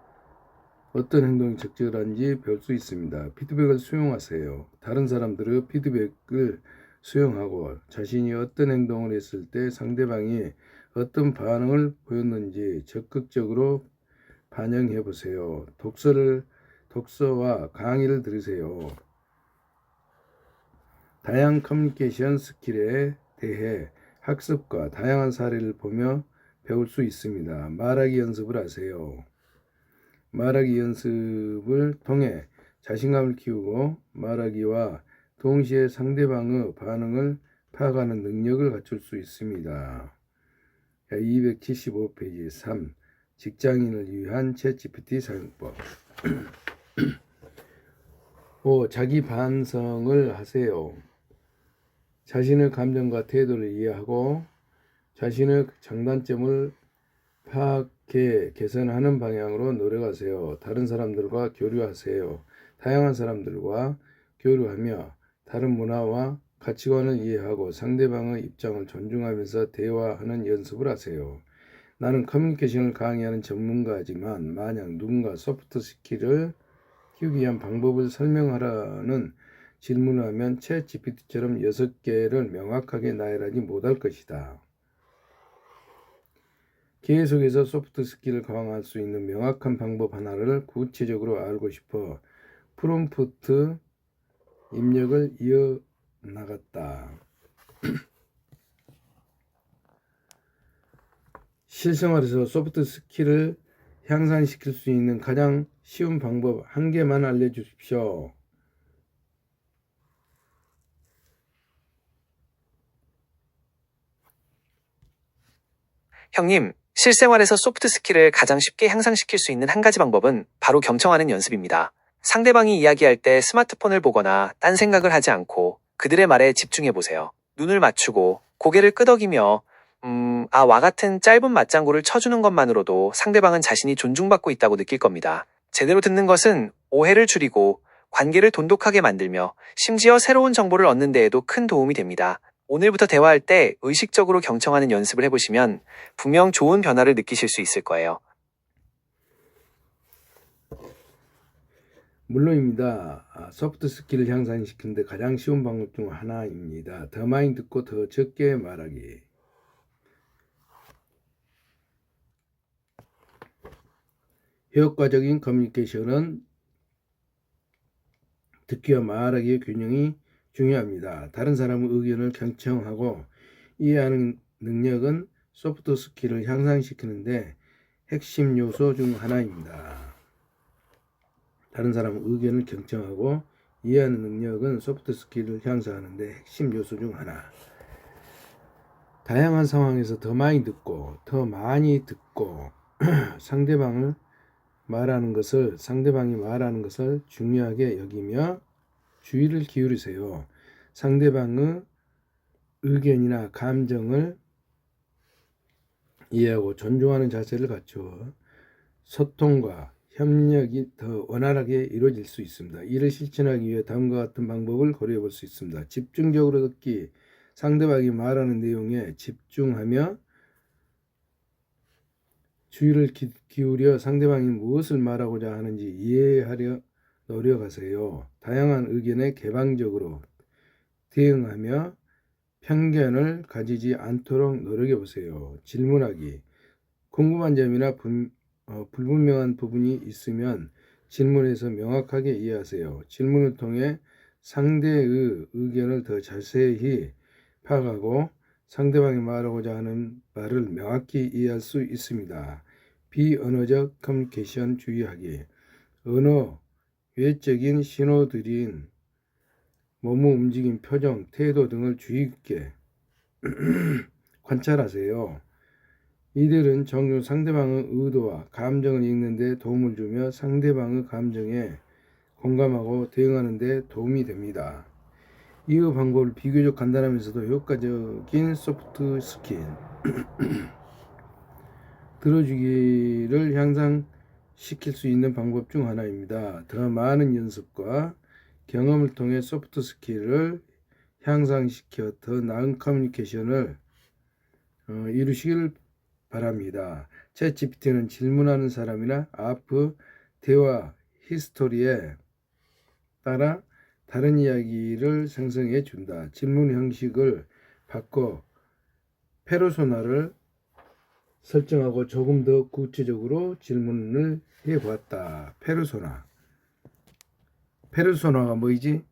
어떤 행동이 적절한지 배울 수 있습니다. 피드백을 수용하세요. 다른 사람들의 피드백을 수용하고 자신이 어떤 행동을 했을 때 상대방이 어떤 반응을 보였는지 적극적으로 반영해 보세요. 독서와 강의를 들으세요. 다양한 커뮤니케이션 스킬에 대해 학습과 다양한 사례를 보며 배울 수 있습니다. 말하기 연습을 하세요. 말하기 연습을 통해 자신감을 키우고 말하기와 동시에 상대방의 반응을 파악하는 능력을 갖출 수 있습니다. 275페이지 3. 직장인을 위한 챗GPT 사용법. 5. 자기 반성을 하세요. 자신의 감정과 태도를 이해하고 자신의 장단점을 파악해 개선하는 방향으로 노력하세요. 다른 사람들과 교류하세요. 다양한 사람들과 교류하며 다른 문화와 가치관을 이해하고 상대방의 입장을 존중하면서 대화하는 연습을 하세요. 나는 커뮤니케이션을 강의하는 전문가지만 만약 누군가 소프트 스킬을 키우기 위한 방법을 설명하라는 질문을 하면 챗 GPT처럼 6개를 명확하게 나열하지 못할 것이다. 계속해서 소프트 스킬을 강화할 수 있는 명확한 방법 하나를 구체적으로 알고 싶어 프롬프트 입력을 이어나갔다. 실생활에서 소프트 스킬을 향상시킬 수 있는 가장 쉬운 방법 한 개만 알려주십시오. 형님, 실생활에서 소프트 스킬을 가장 쉽게 향상시킬 수 있는 한 가지 방법은 바로 경청하는 연습입니다. 상대방이 이야기할 때 스마트폰을 보거나 딴 생각을 하지 않고 그들의 말에 집중해 보세요. 눈을 맞추고 고개를 끄덕이며 와 같은 짧은 맞장구를 쳐주는 것만으로도 상대방은 자신이 존중받고 있다고 느낄 겁니다. 제대로 듣는 것은 오해를 줄이고 관계를 돈독하게 만들며 심지어 새로운 정보를 얻는 데에도 큰 도움이 됩니다. 오늘부터 대화할 때 의식적으로 경청하는 연습을 해보시면 분명 좋은 변화를 느끼실 수 있을 거예요. 물론입니다. 소프트 스킬을 향상시키는 데 가장 쉬운 방법 중 하나입니다. 더 많이 듣고 더 적게 말하기. 효과적인 커뮤니케이션은 듣기와 말하기의 균형이 중요합니다. 다른 사람의 의견을 경청하고 이해하는 능력은 소프트 스킬을 향상시키는데 핵심 요소 중 하나입니다. 다른 사람의 의견을 경청하고 이해하는 능력은 소프트 스킬을 향상하는데 핵심 요소 중 하나. 다양한 상황에서 더 많이 듣고 상대방을 상대방이 말하는 것을 중요하게 여기며 주의를 기울이세요. 상대방의 의견이나 감정을 이해하고 존중하는 자세를 갖추어 소통과 협력이 더 원활하게 이루어질 수 있습니다. 이를 실천하기 위해 다음과 같은 방법을 고려해 볼 수 있습니다. 집중적으로 듣기, 상대방이 말하는 내용에 집중하며 주의를 기울여 상대방이 무엇을 말하고자 하는지 이해하려 노력하세요. 다양한 의견에 개방적으로 대응하며 편견을 가지지 않도록 노력해 보세요. 질문하기. 궁금한 점이나 불분명한 부분이 있으면 질문해서 명확하게 이해하세요. 질문을 통해 상대의 의견을 더 자세히 파악하고 상대방이 말하고자 하는 말을 명확히 이해할 수 있습니다. 비언어적 커뮤니케이션 주의하기. 언어, 외적인 신호들인 몸의 움직임, 표정, 태도 등을 주의 깊게 관찰하세요. 이들은 종종 상대방의 의도와 감정을 읽는 데 도움을 주며 상대방의 감정에 공감하고 대응하는 데 도움이 됩니다. 이의 방법을 비교적 간단하면서도 효과적인 소프트 스킬 들어주기를 향상시킬 수 있는 방법 중 하나입니다. 더 많은 연습과 경험을 통해 소프트 스킬을 향상시켜 더 나은 커뮤니케이션을 이루시길 바랍니다. 챗GPT는 질문하는 사람이나 앞의 대화 히스토리에 따라 다른 이야기를 생성해 준다. 질문 형식을 바꿔 페르소나를 설정하고 조금 더 구체적으로 질문을 해보았다. 페르소나가 뭐이지?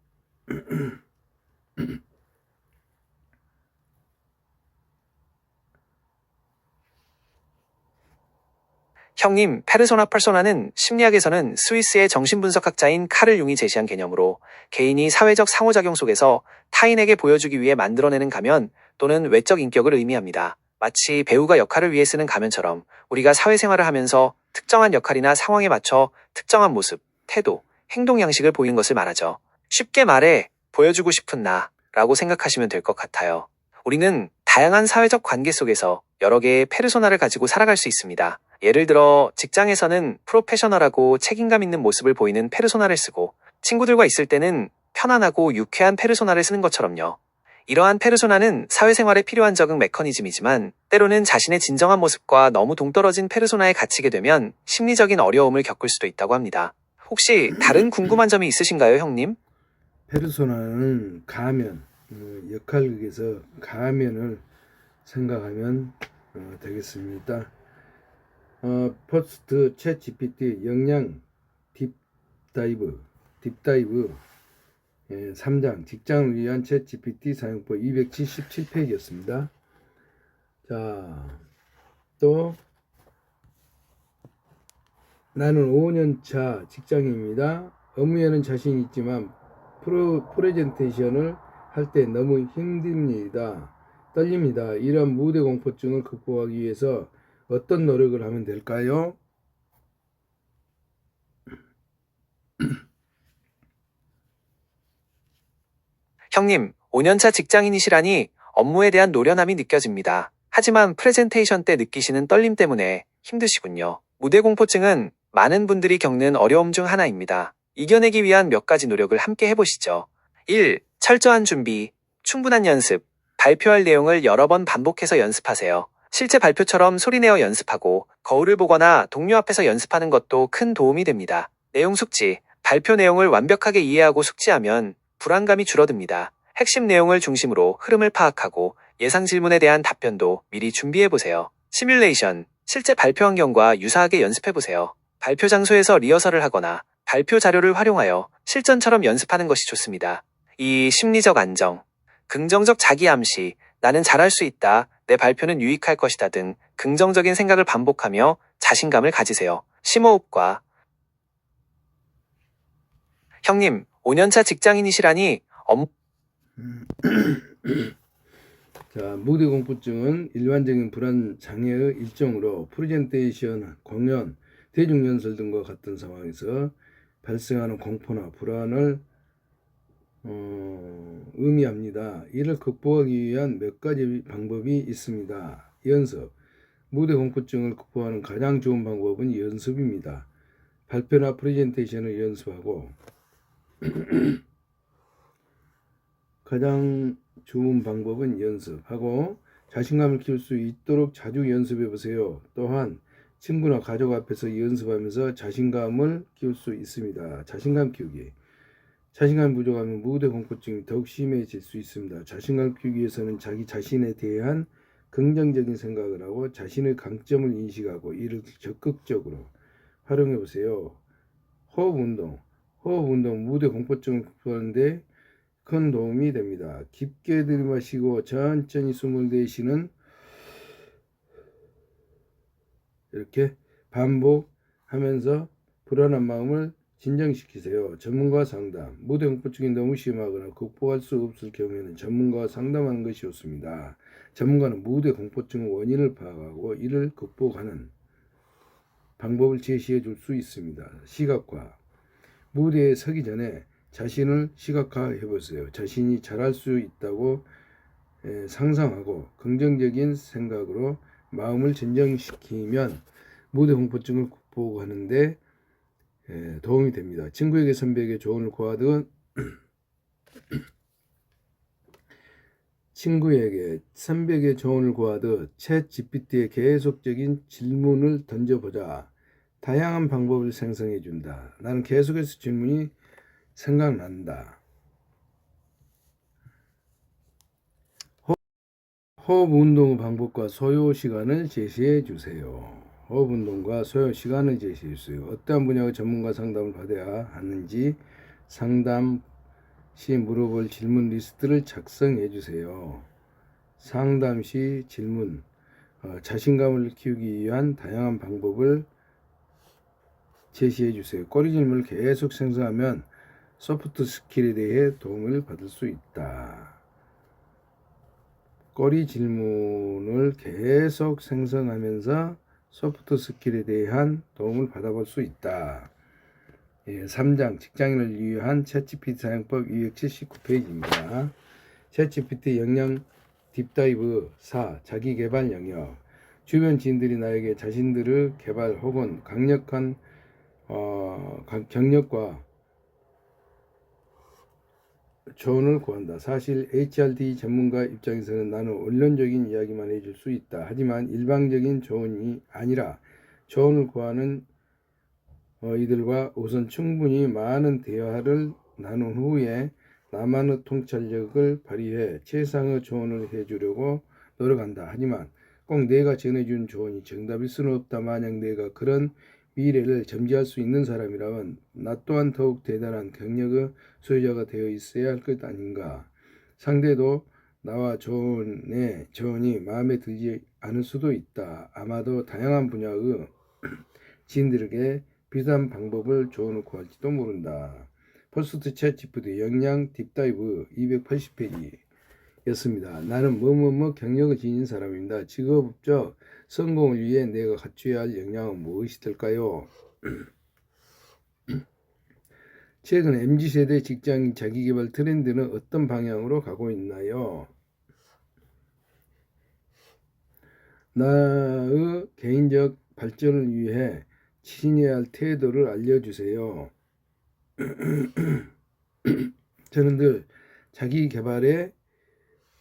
형님, 페르소나는 심리학에서는 스위스의 정신분석학자인 카를 융이 제시한 개념으로 개인이 사회적 상호작용 속에서 타인에게 보여주기 위해 만들어내는 가면 또는 외적 인격을 의미합니다. 마치 배우가 역할을 위해 쓰는 가면처럼 우리가 사회생활을 하면서 특정한 역할이나 상황에 맞춰 특정한 모습, 태도, 행동 양식을 보이는 것을 말하죠. 쉽게 말해 보여주고 싶은 나라고 생각하시면 될 것 같아요. 우리는 다양한 사회적 관계 속에서 여러 개의 페르소나를 가지고 살아갈 수 있습니다. 예를 들어 직장에서는 프로페셔널하고 책임감 있는 모습을 보이는 페르소나를 쓰고 친구들과 있을 때는 편안하고 유쾌한 페르소나를 쓰는 것처럼요. 이러한 페르소나는 사회생활에 필요한 적응 메커니즘이지만 때로는 자신의 진정한 모습과 너무 동떨어진 페르소나에 갇히게 되면 심리적인 어려움을 겪을 수도 있다고 합니다. 혹시 다른 궁금한 점이 있으신가요, 형님? 페르소나는 가면, 역할극에서 가면을 생각하면 되겠습니다. 포스트 챗 GPT 역량 딥다이브 3장 직장을 위한 챗 GPT 사용법 277페이지였습니다. 자, 또 나는 5년차 직장인입니다. 업무에는 자신이 있지만 프레젠테이션을 할 때 너무 떨립니다. 이런 무대 공포증을 극복하기 위해서 어떤 노력을 하면 될까요? 형님, 5년차 직장인이시라니 업무에 대한 노련함이 느껴집니다. 하지만 프레젠테이션 때 느끼시는 떨림 때문에 힘드시군요. 무대 공포증은 많은 분들이 겪는 어려움 중 하나입니다. 이겨내기 위한 몇 가지 노력을 함께 해보시죠. 1. 철저한 준비, 충분한 연습, 발표할 내용을 여러 번 반복해서 연습하세요. 실제 발표처럼 소리내어 연습하고 거울을 보거나 동료 앞에서 연습하는 것도 큰 도움이 됩니다. 내용 숙지, 발표 내용을 완벽하게 이해하고 숙지하면 불안감이 줄어듭니다. 핵심 내용을 중심으로 흐름을 파악하고 예상 질문에 대한 답변도 미리 준비해보세요. 시뮬레이션, 실제 발표 환경과 유사하게 연습해보세요. 발표 장소에서 리허설을 하거나 발표 자료를 활용하여 실전처럼 연습하는 것이 좋습니다. 2. 심리적 안정, 긍정적 자기 암시, 나는 잘할 수 있다, 내 발표는 유익할 것이다 등 긍정적인 생각을 반복하며 자신감을 가지세요. 심호흡과 형님, 5년차 직장인이시라니 자, 무대 공포증은 일반적인 불안 장애의 일종으로 프레젠테이션, 공연, 대중연설 등과 같은 상황에서 발생하는 공포나 불안을 의미합니다. 이를 극복하기 위한 몇 가지 방법이 있습니다. 연습. 무대 공포증을 극복하는 가장 좋은 방법은 연습입니다. 발표나 프레젠테이션을 연습하고 가장 좋은 방법은 연습하고 자신감을 키울 수 있도록 자주 연습해 보세요. 또한 친구나 가족 앞에서 연습하면서 자신감을 키울 수 있습니다. 자신감 키우기. 자신감이 부족하면 무대 공포증이 더욱 심해질 수 있습니다. 자신감 키우기 위해서는 자기 자신에 대한 긍정적인 생각을 하고 자신의 강점을 인식하고 이를 적극적으로 활용해 보세요. 호흡 운동. 호흡 운동 무대 공포증을 극복하는데 큰 도움이 됩니다. 깊게 들이마시고 천천히 숨을 내쉬는 이렇게 반복하면서 불안한 마음을 진정시키세요. 전문가 상담. 무대 공포증이 너무 심하거나 극복할 수 없을 경우에는 전문가와 상담하는 것이 좋습니다. 전문가는 무대 공포증의 원인을 파악하고 이를 극복하는 방법을 제시해 줄 수 있습니다. 시각화. 무대에 서기 전에 자신을 시각화해 보세요. 자신이 잘할 수 있다고 상상하고 긍정적인 생각으로 마음을 진정시키면 무대 공포증을 극복하는데 도움이 됩니다. 친구에게 선배에게 조언을 구하듯 선배에게 조언을 구하듯 챗 GPT에 계속적인 질문을 던져보자. 다양한 방법을 생성해 준다. 나는 계속해서 질문이 생각난다. 호흡 운동 방법과 소요 시간을 제시해 주세요. 호흡 운동과 소요 시간을 제시해 주세요. 어떠한 분야의 전문가 상담을 받아야 하는지 상담 시 물어볼 질문 리스트를 작성해 주세요. 상담 시 질문, 자신감을 키우기 위한 다양한 방법을 제시해 주세요. 꼬리 질문을 계속 생성하면 소프트 스킬에 대해 도움을 받을 수 있다. 꼬리 질문을 계속 생성하면서 소프트 스킬에 대한 도움을 받아볼 수 있다. 3장 직장인을 위한 챗GPT 사용법 279페이지입니다. 챗GPT 역량 딥다이브 4. 자기개발 영역. 주변 지인들이 나에게 자신들의 개발 혹은 강력한 경력과 조언을 구한다. 사실 HRD 전문가 입장에서는 나는 원론적인 이야기만 해줄 수 있다. 하지만 일방적인 조언이 아니라 조언을 구하는 이들과 우선 충분히 많은 대화를 나눈 후에 나만의 통찰력을 발휘해 최상의 조언을 해주려고 노력한다. 하지만 꼭 내가 전해준 조언이 정답일 수는 없다. 만약 내가 그런 미래를 점지할 수 있는 사람이라면 나 또한 더욱 대단한 경력의 소유자가 되어 있어야 할 것 아닌가. 상대도 나와 조언이 마음에 들지 않을 수도 있다. 아마도 다양한 분야의 지인들에게 비슷한 방법을 조언을 구할지도 모른다. 포스트 챗 GPT 역량 딥다이브 280페이지였습니다. 나는 뭐뭐뭐 경력을 지닌 사람입니다. 직업적 성공을 위해 내가 갖춰야 할 역량은 무엇이 될까요? 최근 MZ세대 직장인 자기개발 트렌드는 어떤 방향으로 가고 있나요? 나의 개인적 발전을 위해 지녀야 할 태도를 알려주세요. 저는 늘 자기 개발에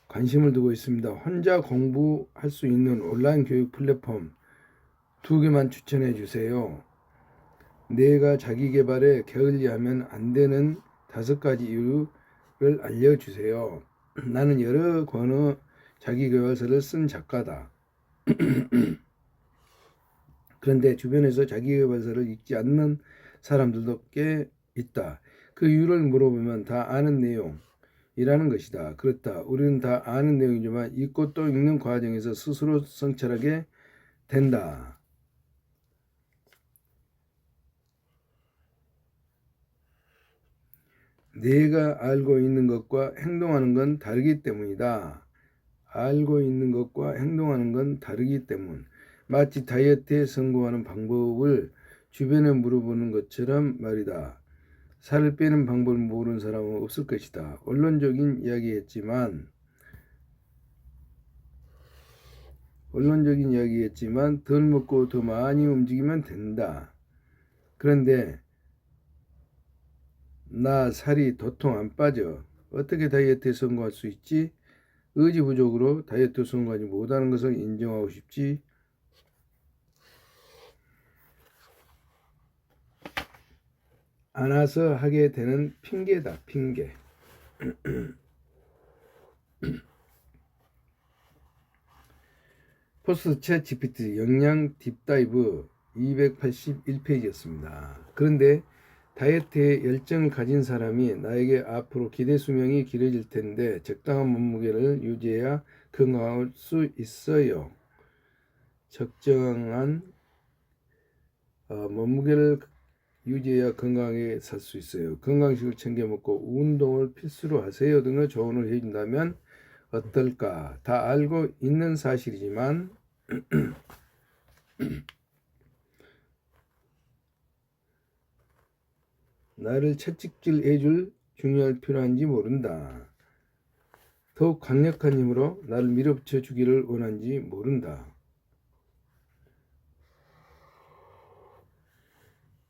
관심을 두고 있습니다. 혼자 공부할 수 있는 온라인 교육 플랫폼 2개만 추천해 주세요. 내가 자기 개발에 게을리하면 안 되는 5가지 이유를 알려주세요. 나는 여러 권의 자기 개발서를 쓴 작가다. 그런데 주변에서 자기 개발서를 읽지 않는 사람들도 꽤 있다. 그 이유를 물어보면 다 아는 내용이라는 것이다. 그렇다. 우리는 다 아는 내용이지만 읽고 또 읽는 과정에서 스스로 성찰하게 된다. 내가 알고 있는 것과 행동하는 건 다르기 때문이다. 알고 있는 것과 행동하는 건 다르기 때문. 마치 다이어트에 성공하는 방법을 주변에 물어보는 것처럼 말이다. 살을 빼는 방법을 모르는 사람은 없을 것이다. 원론적인 이야기였지만 덜 먹고 더 많이 움직이면 된다. 그런데 나 살이 도통 안 빠져. 어떻게 다이어트에 성공할 수 있지? 의지 부족으로 다이어트 성공하지 못하는 것을 인정하고 싶지. 않아서 하게 되는 핑계다. 핑계. 포스트 챗 GPT 영양 딥다이브 281페이지였습니다. 그런데 다이어트에 열정을 가진 사람이 나에게 앞으로 기대 수명이 길어질 텐데 적당한 몸무게를 유지해야 건강할 수 있어요. 적정한 몸무게를 유지해야 건강하게 살 수 있어요. 건강식을 챙겨 먹고 운동을 필수로 하세요 등의 조언을 해준다면 어떨까? 다 알고 있는 사실이지만 나를 채찍질 해줄 중요할 필요한지 모른다. 더욱 강력한 힘으로 나를 밀어붙여 주기를 원한지 모른다.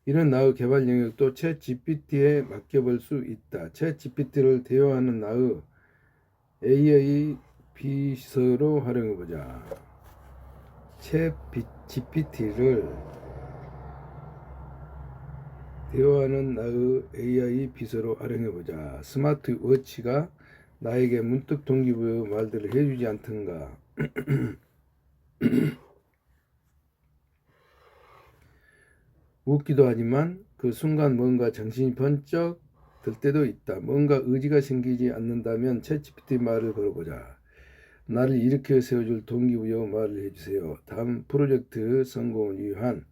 이런 나의 개발 영역도 챗 GPT에 맡겨볼 수 있다. 챗 GPT를 대화하는 나의 AI 비서로 활용해보자. 챗 GPT를 대화하는 나의 AI 비서로 활용해보자. 스마트워치가 나에게 문득 동기부여 말들을 해주지 않던가. 웃기도 하지만 그 순간 뭔가 정신이 번쩍 들 때도 있다. 뭔가 의지가 생기지 않는다면 챗 GPT 말을 걸어보자. 나를 일으켜 세워줄 동기부여 말을 해주세요. 다음 프로젝트 성공을 위한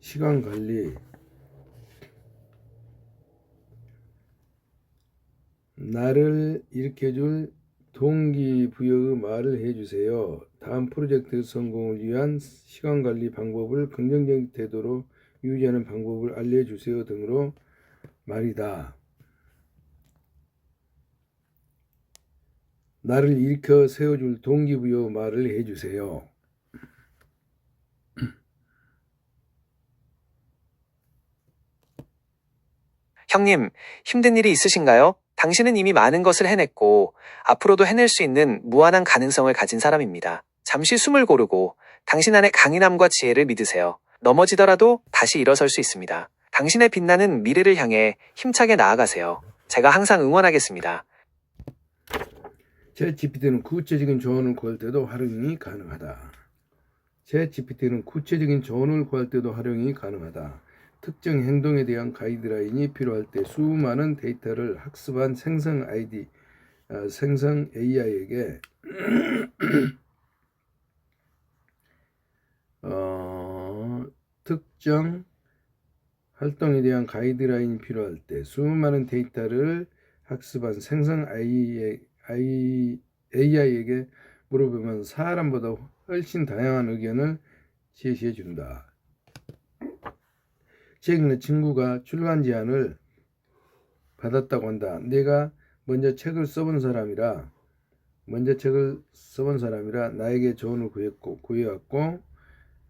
시간관리. 나를 일으켜줄 동기부여의 말을 해주세요. 다음 프로젝트 성공을 위한 시간관리 방법을 긍정적인 태도로 유지하는 방법을 알려주세요 등으로 말이다. 나를 일으켜 세워줄 동기부여 말을 해주세요. 형님, 힘든 일이 있으신가요? 당신은 이미 많은 것을 해냈고 앞으로도 해낼 수 있는 무한한 가능성을 가진 사람입니다. 잠시 숨을 고르고 당신 안의 강인함과 지혜를 믿으세요. 넘어지더라도 다시 일어설 수 있습니다. 당신의 빛나는 미래를 향해 힘차게 나아가세요. 제가 항상 응원하겠습니다. 챗 GPT는 구체적인 조언을 구할 때도 활용이 가능하다. 챗 GPT는 구체적인 조언을 구할 때도 활용이 가능하다. 특정 행동에 대한 가이드라인이 필요할 때 수많은 데이터를 학습한 생성 AI에게 특정 활동에 대한 가이드라인이 필요할 때 수많은 데이터를 학습한 생성 AI에게 물어보면 사람보다 훨씬 다양한 의견을 제시해 준다. 최근에 친구가 출간 제안을 받았다고 한다. 내가 먼저 책을 써본 사람이라 나에게 조언을 구해왔고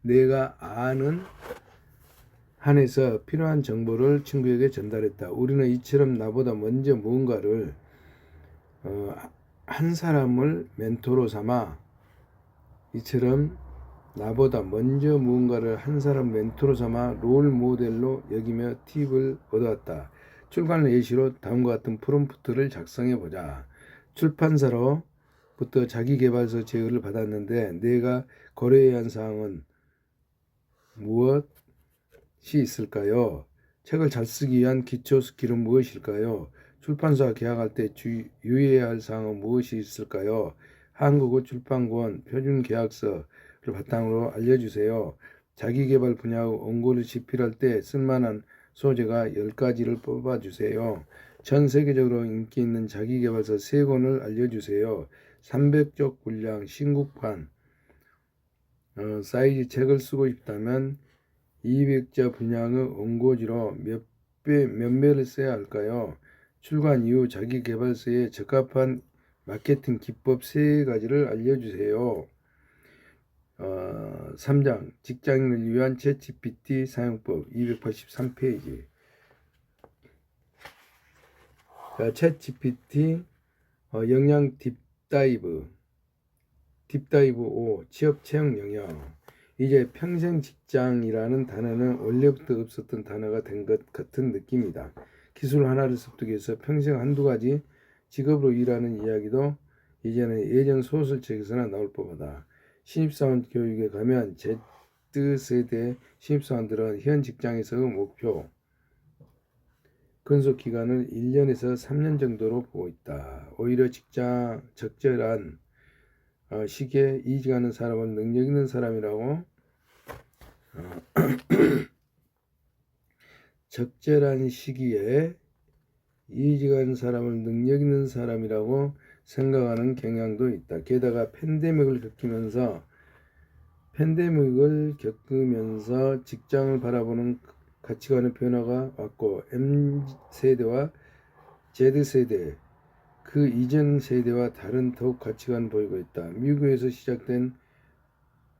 내가 아는 한에서 필요한 정보를 친구에게 전달했다. 우리는 이처럼 나보다 먼저 무언가를 한 사람을 멘토로 삼아 롤 모델로 여기며 팁을 얻어왔다. 출간 예시로 다음과 같은 프롬프트를 작성해 보자. 출판사로부터 자기계발서 제의를 받았는데 내가 고려해야 한 사항은 무엇이 있을까요? 책을 잘 쓰기 위한 기초 스킬은 무엇일까요? 출판사와 계약할 때 유의해야 할 사항은 무엇이 있을까요? 한국어 출판권 표준 계약서를 바탕으로 알려주세요. 자기계발 분야의 원고를 집필할 때 쓸만한 소재가 10가지를 뽑아주세요. 전 세계적으로 인기 있는 자기계발서 3권을 알려주세요. 300쪽 분량 신국판 사이즈 책을 쓰고 싶다면 200자 분량의 원고지로 몇 배를 써야 할까요? 출간 이후 자기계발서에 적합한 마케팅 기법 3가지를 알려주세요. 3장 직장인을 위한 챗GPT 사용법 283페이지. 챗GPT 역량 딥다이브 5 취업 채용 역량. 이제 평생 직장이라는 단어는 원래부터 없었던 단어가 된 것 같은 느낌이다. 기술 하나를 습득해서 평생 한두 가지 직업으로 일하는 이야기도 이제는 예전 소설책에서나 나올 법하다. 신입사원 교육에 가면 Z세대 신입사원들은 현 직장에서의 목표 근속 기간을 1년에서 3년 정도로 보고 있다. 오히려 직장 적절한 시기에 이직하는 사람을 능력 있는 사람이라고 적절한 시기에 이직하는 사람을 능력 있는 사람이라고 생각하는 경향도 있다. 게다가 팬데믹을 겪으면서 직장을 바라보는 가치관의 변화가 왔고 M세대와 Z세대 그 이전 세대와 다른 더욱 가치관을 보이고 있다. 미국에서 시작된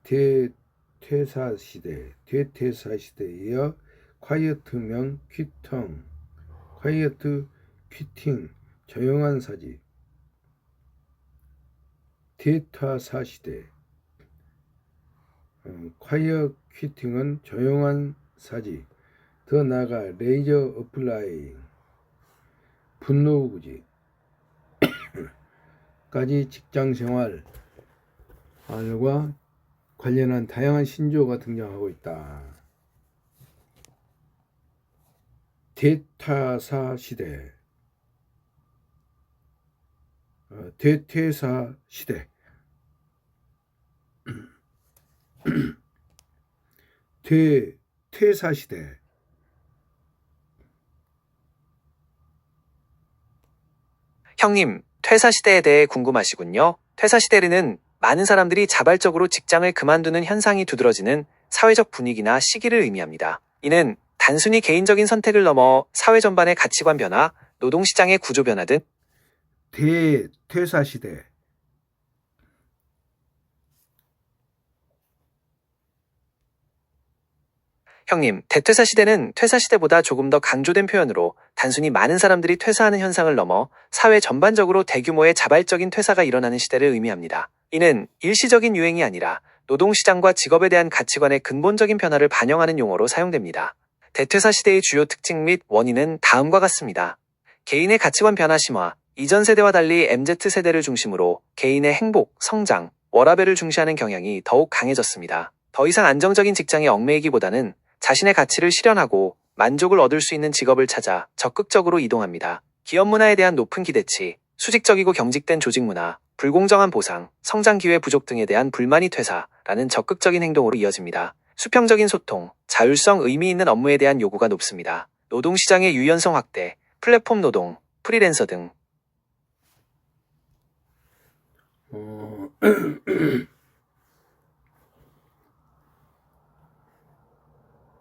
퇴퇴사 시대에 이어 콰이어트명 퀴팅 조용한 사지 퇴퇴사 시대 콰이어 퀴팅은 조용한 사지 더 나아가 레이저 어플라이 분노 구지 까지 직장생활과 관련한 다양한 신조어가 등장하고 있다. 퇴퇴사 시대 퇴사 시대 형님, 퇴사시대에 대해 궁금하시군요. 퇴사시대는 많은 사람들이 자발적으로 직장을 그만두는 현상이 두드러지는 사회적 분위기나 시기를 의미합니다. 이는 단순히 개인적인 선택을 넘어 사회 전반의 가치관 변화, 노동시장의 구조 변화 등 퇴사 시대 형님, 대퇴사 시대는 퇴사 시대보다 조금 더 강조된 표현으로 단순히 많은 사람들이 퇴사하는 현상을 넘어 사회 전반적으로 대규모의 자발적인 퇴사가 일어나는 시대를 의미합니다. 이는 일시적인 유행이 아니라 노동시장과 직업에 대한 가치관의 근본적인 변화를 반영하는 용어로 사용됩니다. 대퇴사 시대의 주요 특징 및 원인은 다음과 같습니다. 개인의 가치관 변화 심화, 이전 세대와 달리 MZ세대를 중심으로 개인의 행복, 성장, 워라밸을 중시하는 경향이 더욱 강해졌습니다. 더 이상 안정적인 직장에 얽매이기보다는 자신의 가치를 실현하고 만족을 얻을 수 있는 직업을 찾아 적극적으로 이동합니다. 기업 문화에 대한 높은 기대치, 수직적이고 경직된 조직 문화, 불공정한 보상, 성장 기회 부족 등에 대한 불만이 퇴사라는 적극적인 행동으로 이어집니다. 수평적인 소통, 자율성, 의미 있는 업무에 대한 요구가 높습니다. 노동시장의 유연성 확대, 플랫폼 노동, 프리랜서 등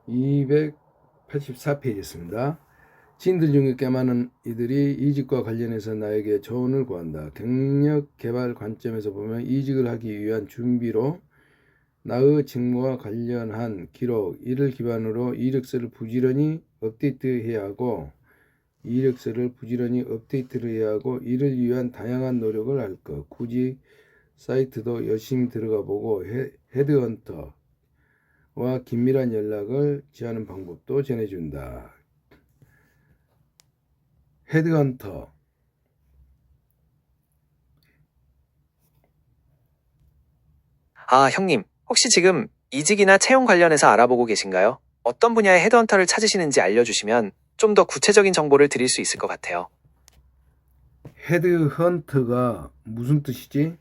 284페이지였습니다. 지인들 중에 꽤 많은 이들이 이직과 관련해서 나에게 조언을 구한다. 경력 개발 관점에서 보면 이직을 하기 위한 준비로 나의 직무와 관련한 기록, 이를 기반으로 이력서를 부지런히 업데이트해야 하고 이를 위한 다양한 노력을 할 것. 굳이 사이트도 열심히 들어가 보고 헤드헌터와 긴밀한 연락을 취하는 방법도 전해준다. 헤드헌터 형님, 혹시 지금 이직이나 채용 관련해서 알아보고 계신가요? 어떤 분야의 헤드헌터를 찾으시는지 알려주시면 좀 더 구체적인 정보를 드릴 수 있을 것 같아요. 헤드헌터가 무슨 뜻이지?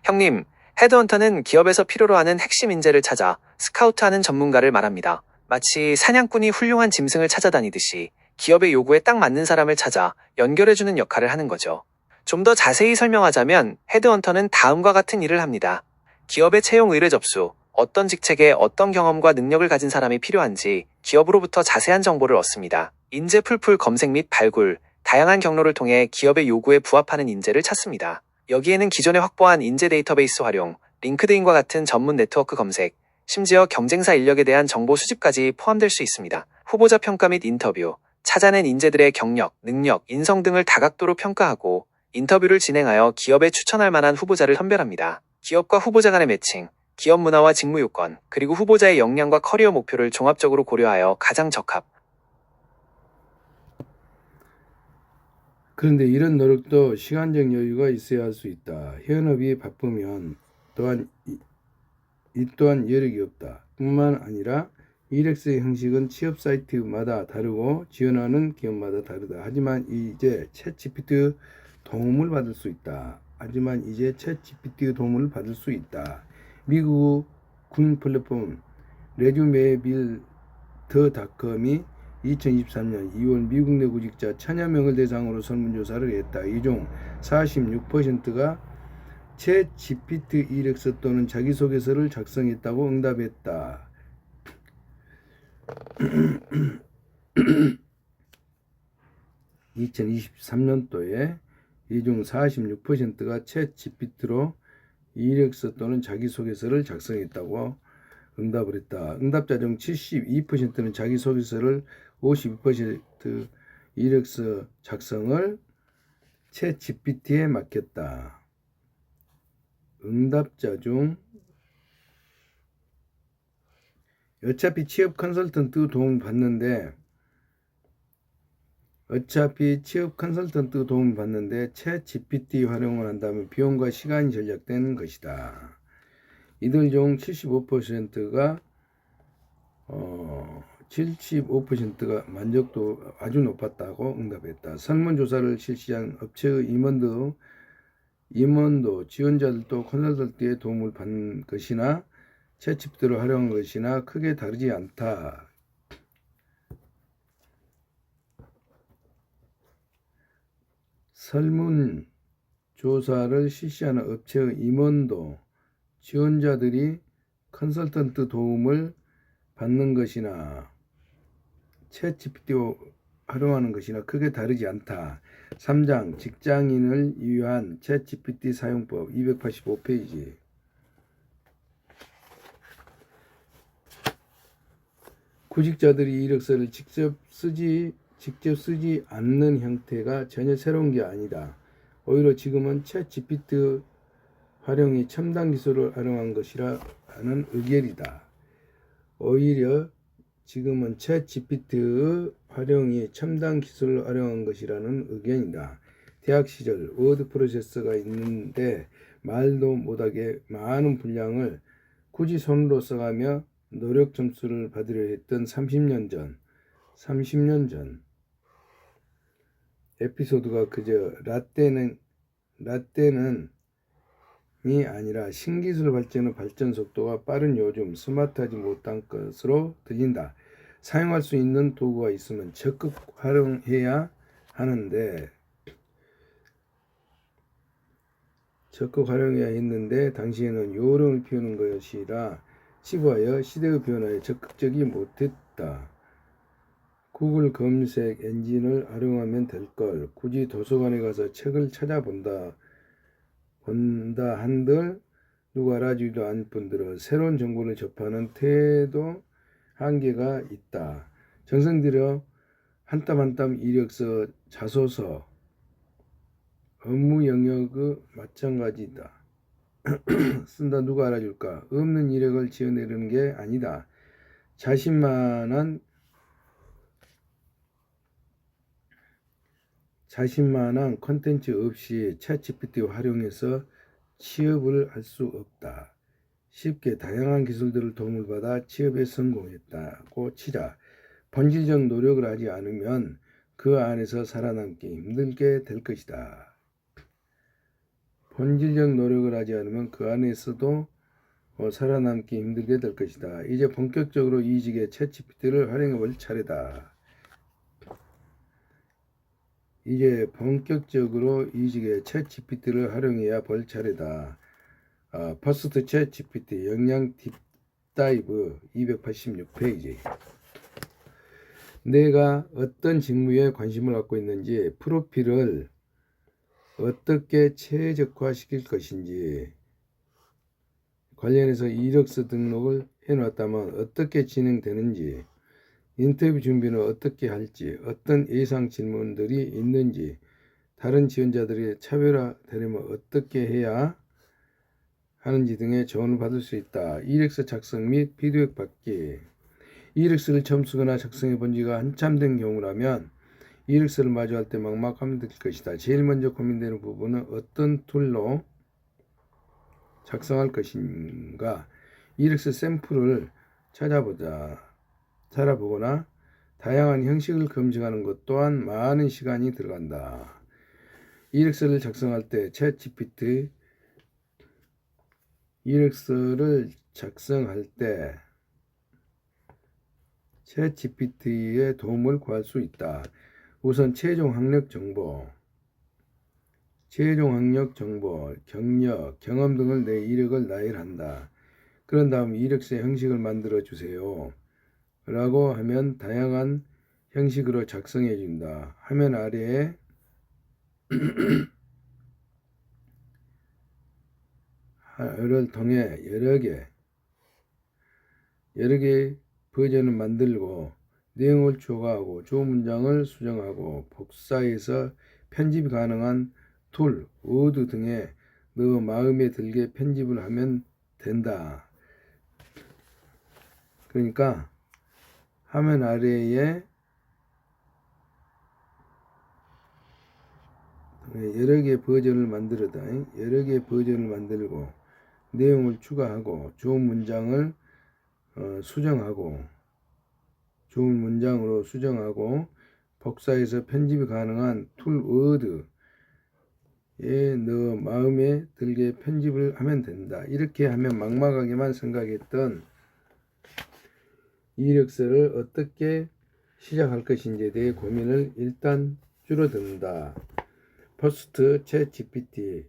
형님, 헤드헌터는 기업에서 필요로 하는 핵심 인재를 찾아 스카우트하는 전문가를 말합니다. 마치 사냥꾼이 훌륭한 짐승을 찾아다니듯이 기업의 요구에 딱 맞는 사람을 찾아 연결해주는 역할을 하는 거죠. 좀 더 자세히 설명하자면 헤드헌터는 다음과 같은 일을 합니다. 기업의 채용 의뢰 접수, 어떤 직책에 어떤 경험과 능력을 가진 사람이 필요한지 기업으로부터 자세한 정보를 얻습니다. 인재 풀풀 검색 및 발굴, 다양한 경로를 통해 기업의 요구에 부합하는 인재를 찾습니다. 여기에는 기존에 확보한 인재 데이터베이스 활용, 링크드인과 같은 전문 네트워크 검색, 심지어 경쟁사 인력에 대한 정보 수집까지 포함될 수 있습니다. 후보자 평가 및 인터뷰, 찾아낸 인재들의 경력, 능력, 인성 등을 다각도로 평가하고 인터뷰를 진행하여 기업에 추천할 만한 후보자를 선별합니다. 기업과 후보자 간의 매칭, 기업 문화와 직무 요건, 그리고 후보자의 역량과 커리어 목표를 종합적으로 고려하여 가장 적합. 그런데 이런 노력도 시간적 여유가 있어야 할 수 있다. 현업이 바쁘면 또한 이 또한 여력이 없다. 뿐만 아니라 이력서의 형식은 취업 사이트마다 다르고 지원하는 기업마다 다르다. 하지만 이제 챗GPT 도움을 받을 수 있다. 미국 군 플랫폼 레주메빌더닷컴이 2023년 2월 미국 내 구직자 1000여 명을 대상으로 설문조사를 했다. 이 중 46%가 챗 GPT 이력서 또는 자기소개서를 작성했다고 응답했다. 2023년도에 이 중 46%가 챗 GPT로 이력서 또는 자기소개서를 작성했다고 응답을 했다. 응답자 중 72%는 자기소개서를, 52% 이력서 작성을 챗 GPT에 맡겼다. 응답자 중 어차피 취업 컨설턴트 도움 받는데 챗 GPT 활용을 한다면 비용과 시간이 절약되는 것이다. 이들 중 75%가 만족도 아주 높았다고 응답했다. 설문조사를 실시한 업체의 임원도 지원자들도 컨설턴트의 도움을 받는 것이나 챗GPT를 활용한 것이나 크게 다르지 않다. 설문조사를 실시하는 업체의 임원도 지원자들이 컨설턴트 도움을 받는 것이나 챗GPT 활용하는 것이나 크게 다르지 않다. 3장 직장인을 위한 챗GPT 사용법 285페이지. 구직자들이 이력서를 직접 쓰지 않는 형태가 전혀 새로운 게 아니다. 오히려 지금은 챗 GPT 활용이 첨단 기술을 활용한 것이라는 의견이다. 오히려 지금은 챗 GPT의 활용이 첨단 기술을 활용한 것이라는 의견이다. 대학 시절 워드 프로세서가 있는데 말도 못하게 많은 분량을 굳이 손으로 써가며 노력 점수를 받으려 했던 30년 전 에피소드가 그저 라떼는 이 아니라 신기술 발전의 발전 속도가 빠른 요즘 스마트하지 못한 것으로 들린다. 사용할 수 있는 도구가 있으면 적극 활용해야 했는데 당시에는 요령을 피우는 것이라 치부하여 시대의 변화에 적극적이 못했다. 구글 검색 엔진을 활용하면 될걸. 굳이 도서관에 가서 책을 찾아본다 한들 누가 알아주지도 않을 뿐더러 새로운 정보를 접하는 태도 한계가 있다. 정성 들여 한 땀 한 땀 이력서, 자소서, 업무 영역의 마찬가지다. 쓴다 누가 알아줄까? 없는 이력을 지어내려는 게 아니다. 자신만한 콘텐츠 없이 챗GPT 활용해서 취업을 할 수 없다. 쉽게 다양한 기술들을 도움을 받아 취업에 성공했다고 치자. 본질적 노력을 하지 않으면 그 안에서 살아남기 힘들게 될 것이다. 본질적 노력을 하지 않으면 그 안에서도 살아남기 힘들게 될 것이다. 이제 본격적으로 이직의 챗GPT를 활용해 볼 차례다. 이제 본격적으로 이직에 챗 GPT를 활용해야 벌 차례다. 퍼스트 챗 GPT 역량 딥다이브 286페이지. 내가 어떤 직무에 관심을 갖고 있는지, 프로필을 어떻게 최적화시킬 것인지, 관련해서 이력서 등록을 해놨다면 어떻게 진행되는지, 인터뷰 준비는 어떻게 할지, 어떤 예상 질문들이 있는지, 다른 지원자들이 차별화되려면 어떻게 해야 하는지 등의 조언을 받을 수 있다. 이력서 작성 및 피드백 받기. 이력서를 처음 쓰거나 작성해 본 지가 한참 된 경우라면 이력서를 마주할 때 막막함이 들 것이다. 제일 먼저 고민되는 부분은 어떤 툴로 작성할 것인가. 이력서 샘플을 찾아보거나 다양한 형식을 검증하는 것 또한 많은 시간이 들어간다. 이력서를 작성할 때 챗 GPT 챗 GPT의 도움을 구할 수 있다. 우선 최종 학력 정보, 경력, 경험 등을 내 이력을 나열한다. 그런 다음 이력서 형식을 만들어 주세요 라고 하면 다양한 형식으로 작성해 준다. 화면 아래에 를 통해 여러 개 버전을 만들고 내용을 추가하고 주어 문장을 수정하고 복사해서 편집이 가능한 툴, 워드 등에 너 마음에 들게 편집을 하면 된다. 그러니까 화면 아래에 여러 개 버전을 만들고 내용을 추가하고 좋은 문장을 좋은 문장으로 수정하고 복사해서 편집이 가능한 툴 워드에 너 마음에 들게 편집을 하면 된다. 이렇게 하면 막막하게만 생각했던 이력서를 어떻게 시작할 것인지에 대해 고민을 일단 줄어든다. 퍼스트 챗 GPT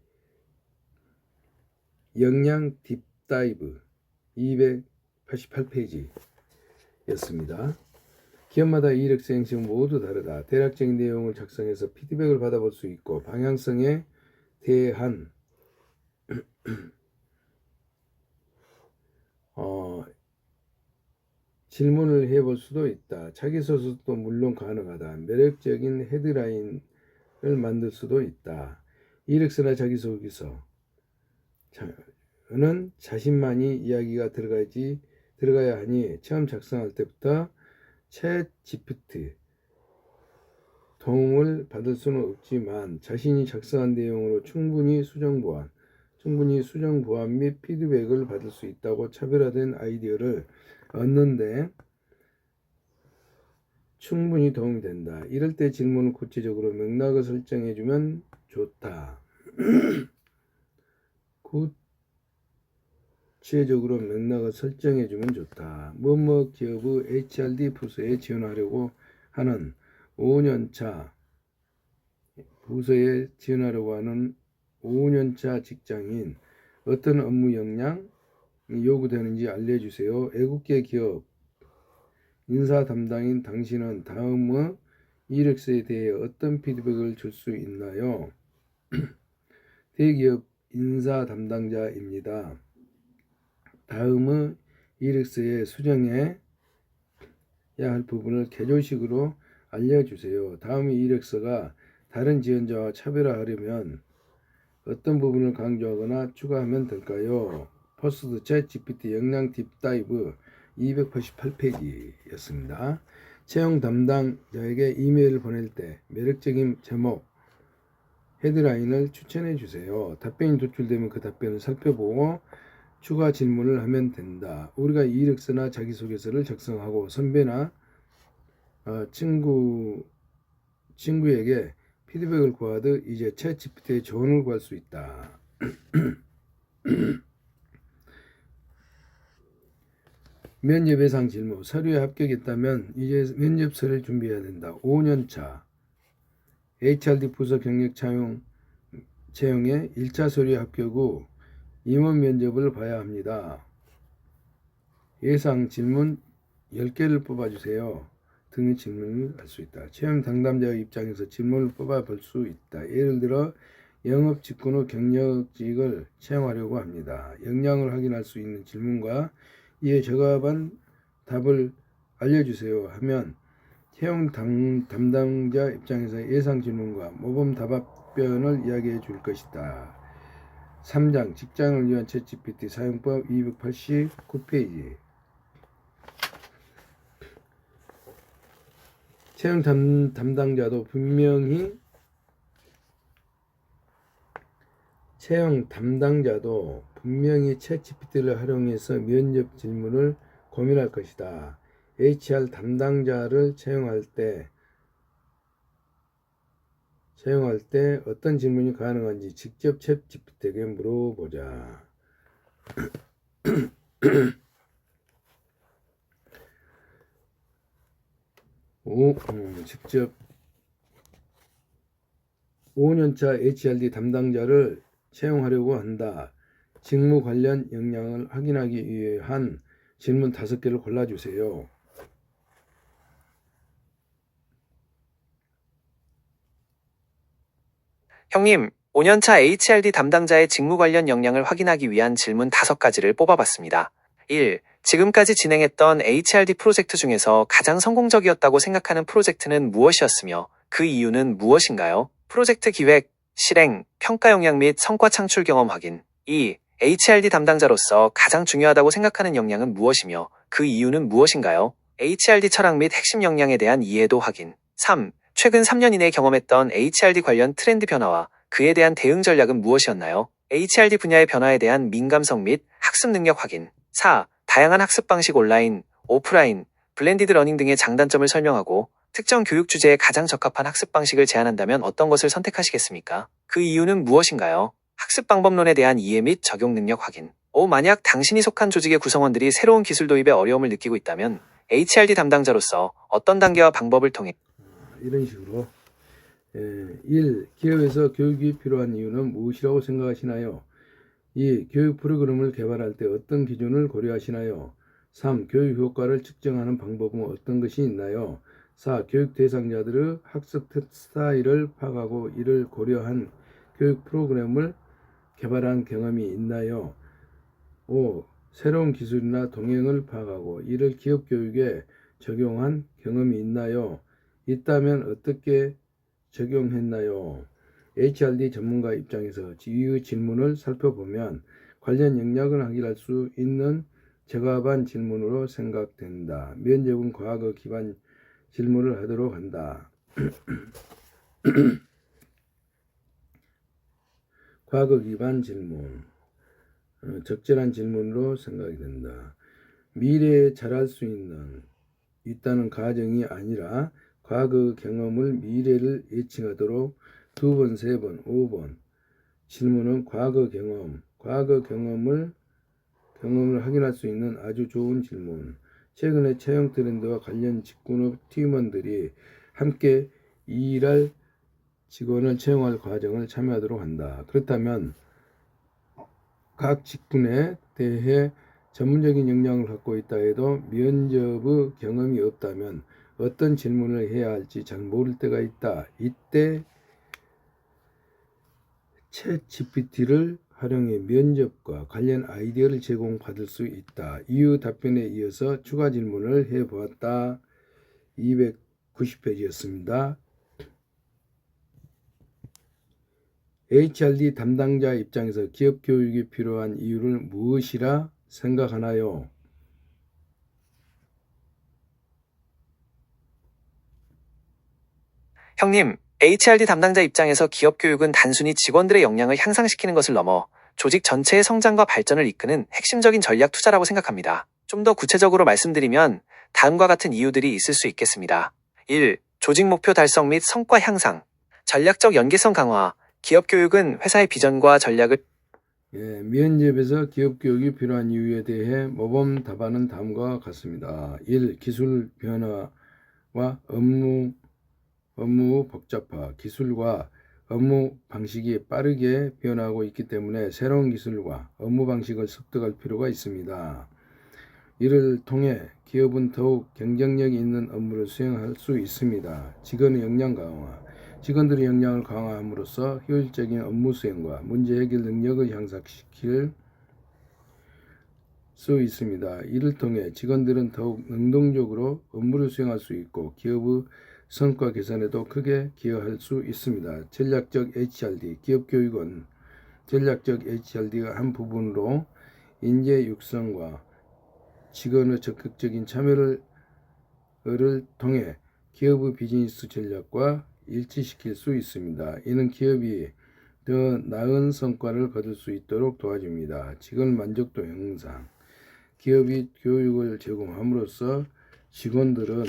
역량 딥다이브 288페이지였습니다. 기업마다 이력서 형식은 모두 다르다. 대략적인 내용을 작성해서 피드백을 받아볼 수 있고 방향성에 대한 질문을 해볼 수도 있다. 자기소개도 물론 가능하다. 매력적인 헤드라인을 만들 수도 있다. 이력서나 자기소개서는 자신만이 이야기가 들어가야 하니 처음 작성할 때부터 챗 GPT 도움을 받을 수는 없지만 자신이 작성한 내용으로 충분히 수정 보완 및 피드백을 받을 수 있다고 차별화된 아이디어를 얻는데 충분히 도움이 된다. 이럴 때 질문을 구체적으로 맥락을 설정해주면 좋다. 구체적으로 맥락을 설정해주면 좋다. 뭐뭐 기업의 HRD 부서에 지원하려고 하는 5년차 직장인, 어떤 업무 역량이 요구되는지 알려주세요. 애국계 기업 인사 담당인 당신은 다음의 이력서에 대해 어떤 피드백을 줄 수 있나요? 대기업 인사 담당자입니다. 다음의 이력서에 수정해야 할 부분을 개조식으로 알려주세요. 다음의 이력서가 다른 지원자와 차별화하려면 어떤 부분을 강조하거나 추가하면 될까요? 퍼스트 챗 GPT 역량 딥다이브 288페이지였습니다. 채용 담당자에게 이메일을 보낼 때 매력적인 제목, 헤드라인을 추천해 주세요. 답변이 도출되면 그 답변을 살펴보고 추가 질문을 하면 된다. 우리가 이력서나 자기소개서를 작성하고 선배나 친구에게 피드백을 구하듯 이제 챗 GPT의 조언을 구할 수 있다. 면접 예상 질문. 서류에 합격했다면 이제 면접서를 준비해야 된다. 5년차 HRD 부서 경력 채용에 1차 서류 합격 후 임원 면접을 봐야 합니다. 예상 질문 10개를 뽑아주세요. 등의 질문을 할 수 있다. 채용 당담자의 입장에서 질문을 뽑아볼 수 있다. 예를 들어 영업 직군 후 경력직을 채용하려고 합니다. 역량을 확인할 수 있는 질문과 이에 적합한 답을 알려주세요 하면 채용 담당자 입장에서 예상 질문과 모범 답변을 이야기해 줄 것이다. 3장 직장을 위한 챗GPT 사용법 289페이지. 채용 담당자도 분명히 챗GPT를 활용해서 면접 질문을 고민할 것이다. HR 담당자를 채용할 때 어떤 질문이 가능한지 직접 챗GPT에게 물어보자. 직접 5년차 HRD 담당자를 채용하려고 한다. 직무 관련 역량을 확인하기 위한 질문 5개를 골라주세요. 형님, 5년차 HRD 담당자의 직무 관련 역량을 확인하기 위한 질문 5가지를 뽑아봤습니다. 1. 지금까지 진행했던 HRD 프로젝트 중에서 가장 성공적이었다고 생각하는 프로젝트는 무엇이었으며 그 이유는 무엇인가요? 프로젝트 기획, 실행, 평가 역량 및 성과 창출 경험 확인. 2. HRD 담당자로서 가장 중요하다고 생각하는 역량은 무엇이며 그 이유는 무엇인가요? HRD 철학 및 핵심 역량에 대한 이해도 확인. 3. 최근 3년 이내 경험했던 HRD 관련 트렌드 변화와 그에 대한 대응 전략은 무엇이었나요? HRD 분야의 변화에 대한 민감성 및 학습 능력 확인. 4. 다양한 학습 방식 온라인, 오프라인, 블렌디드 러닝 등의 장단점을 설명하고 특정 교육 주제에 가장 적합한 학습 방식을 제안한다면 어떤 것을 선택하시겠습니까? 그 이유는 무엇인가요? 학습 방법론에 대한 이해 및 적용 능력 확인. 만약 당신이 속한 조직의 구성원들이 새로운 기술 도입에 어려움을 느끼고 있다면 HRD 담당자로서 어떤 단계와 방법을 통해 이런 식으로 1. 기업에서 교육이 필요한 이유는 무엇이라고 생각하시나요? 2. 교육 프로그램을 개발할 때 어떤 기준을 고려하시나요? 3. 교육 효과를 측정하는 방법은 어떤 것이 있나요? 4. 교육 대상자들의 학습 스타일을 파악하고 이를 고려한 교육 프로그램을 개발한 경험이 있나요? 5. 새로운 기술이나 동행을 파악하고 이를 기업 교육에 적용한 경험이 있나요? 있다면 어떻게 적용했나요? HRD 전문가 입장에서 이 질문을 살펴보면 관련 역량을 확인할 수 있는 적합한 질문으로 생각된다. 면접은 과거 기반 질문을 하도록 한다. 과거 기반 질문, 적절한 질문으로 생각이 된다. 미래에 잘할 수 있다는 가정이 아니라 과거 경험을 미래를 예측하도록 2번, 3번, 5번 질문은 과거 경험을 확인할 수 있는 아주 좋은 질문. 최근의 채용 트렌드와 관련 직군업 팀원들이 함께 일할 직원을 채용할 과정을 참여하도록 한다. 그렇다면 각 직군에 대해 전문적인 역량을 갖고 있다 해도 면접의 경험이 없다면 어떤 질문을 해야 할지 잘 모를 때가 있다. 이때 챗GPT를 활용해 면접과 관련 아이디어를 제공받을 수 있다. 이후 답변에 이어서 추가 질문을 해보았다. 290페이지였습니다. HRD 담당자 입장에서 기업 교육이 필요한 이유를 무엇이라 생각하나요? 형님, HRD 담당자 입장에서 기업 교육은 단순히 직원들의 역량을 향상시키는 것을 넘어 조직 전체의 성장과 발전을 이끄는 핵심적인 전략 투자라고 생각합니다. 좀 더 구체적으로 말씀드리면 다음과 같은 이유들이 있을 수 있겠습니다. 1. 조직 목표 달성 및 성과 향상. 전략적 연계성 강화. 기업 교육은 회사의 비전과 전략을 면접에서 기업 교육이 필요한 이유에 대해 모범 답안은 다음과 같습니다. 1. 기술 변화와 업무 업무 복잡화, 기술과 업무 방식이 빠르게 변화하고 있기 때문에 새로운 기술과 업무 방식을 습득할 필요가 있습니다. 이를 통해 기업은 더욱 경쟁력 있는 업무를 수행할 수 있습니다. 직원의 역량 강화, 직원들의 역량을 강화함으로써 효율적인 업무 수행과 문제 해결 능력을 향상시킬 수 있습니다. 이를 통해 직원들은 더욱 능동적으로 업무를 수행할 수 있고 기업의 성과 개선에도 크게 기여할 수 있습니다. 전략적 HRD, 기업 교육은 전략적 HRD가 한 부분으로 인재 육성과 직원의 적극적인 참여를 통해 기업의 비즈니스 전략과 일치시킬 수 있습니다. 이는 기업이 더 나은 성과를 거둘 수 있도록 도와줍니다. 직원 만족도 향상, 기업이 교육을 제공함으로써 직원들은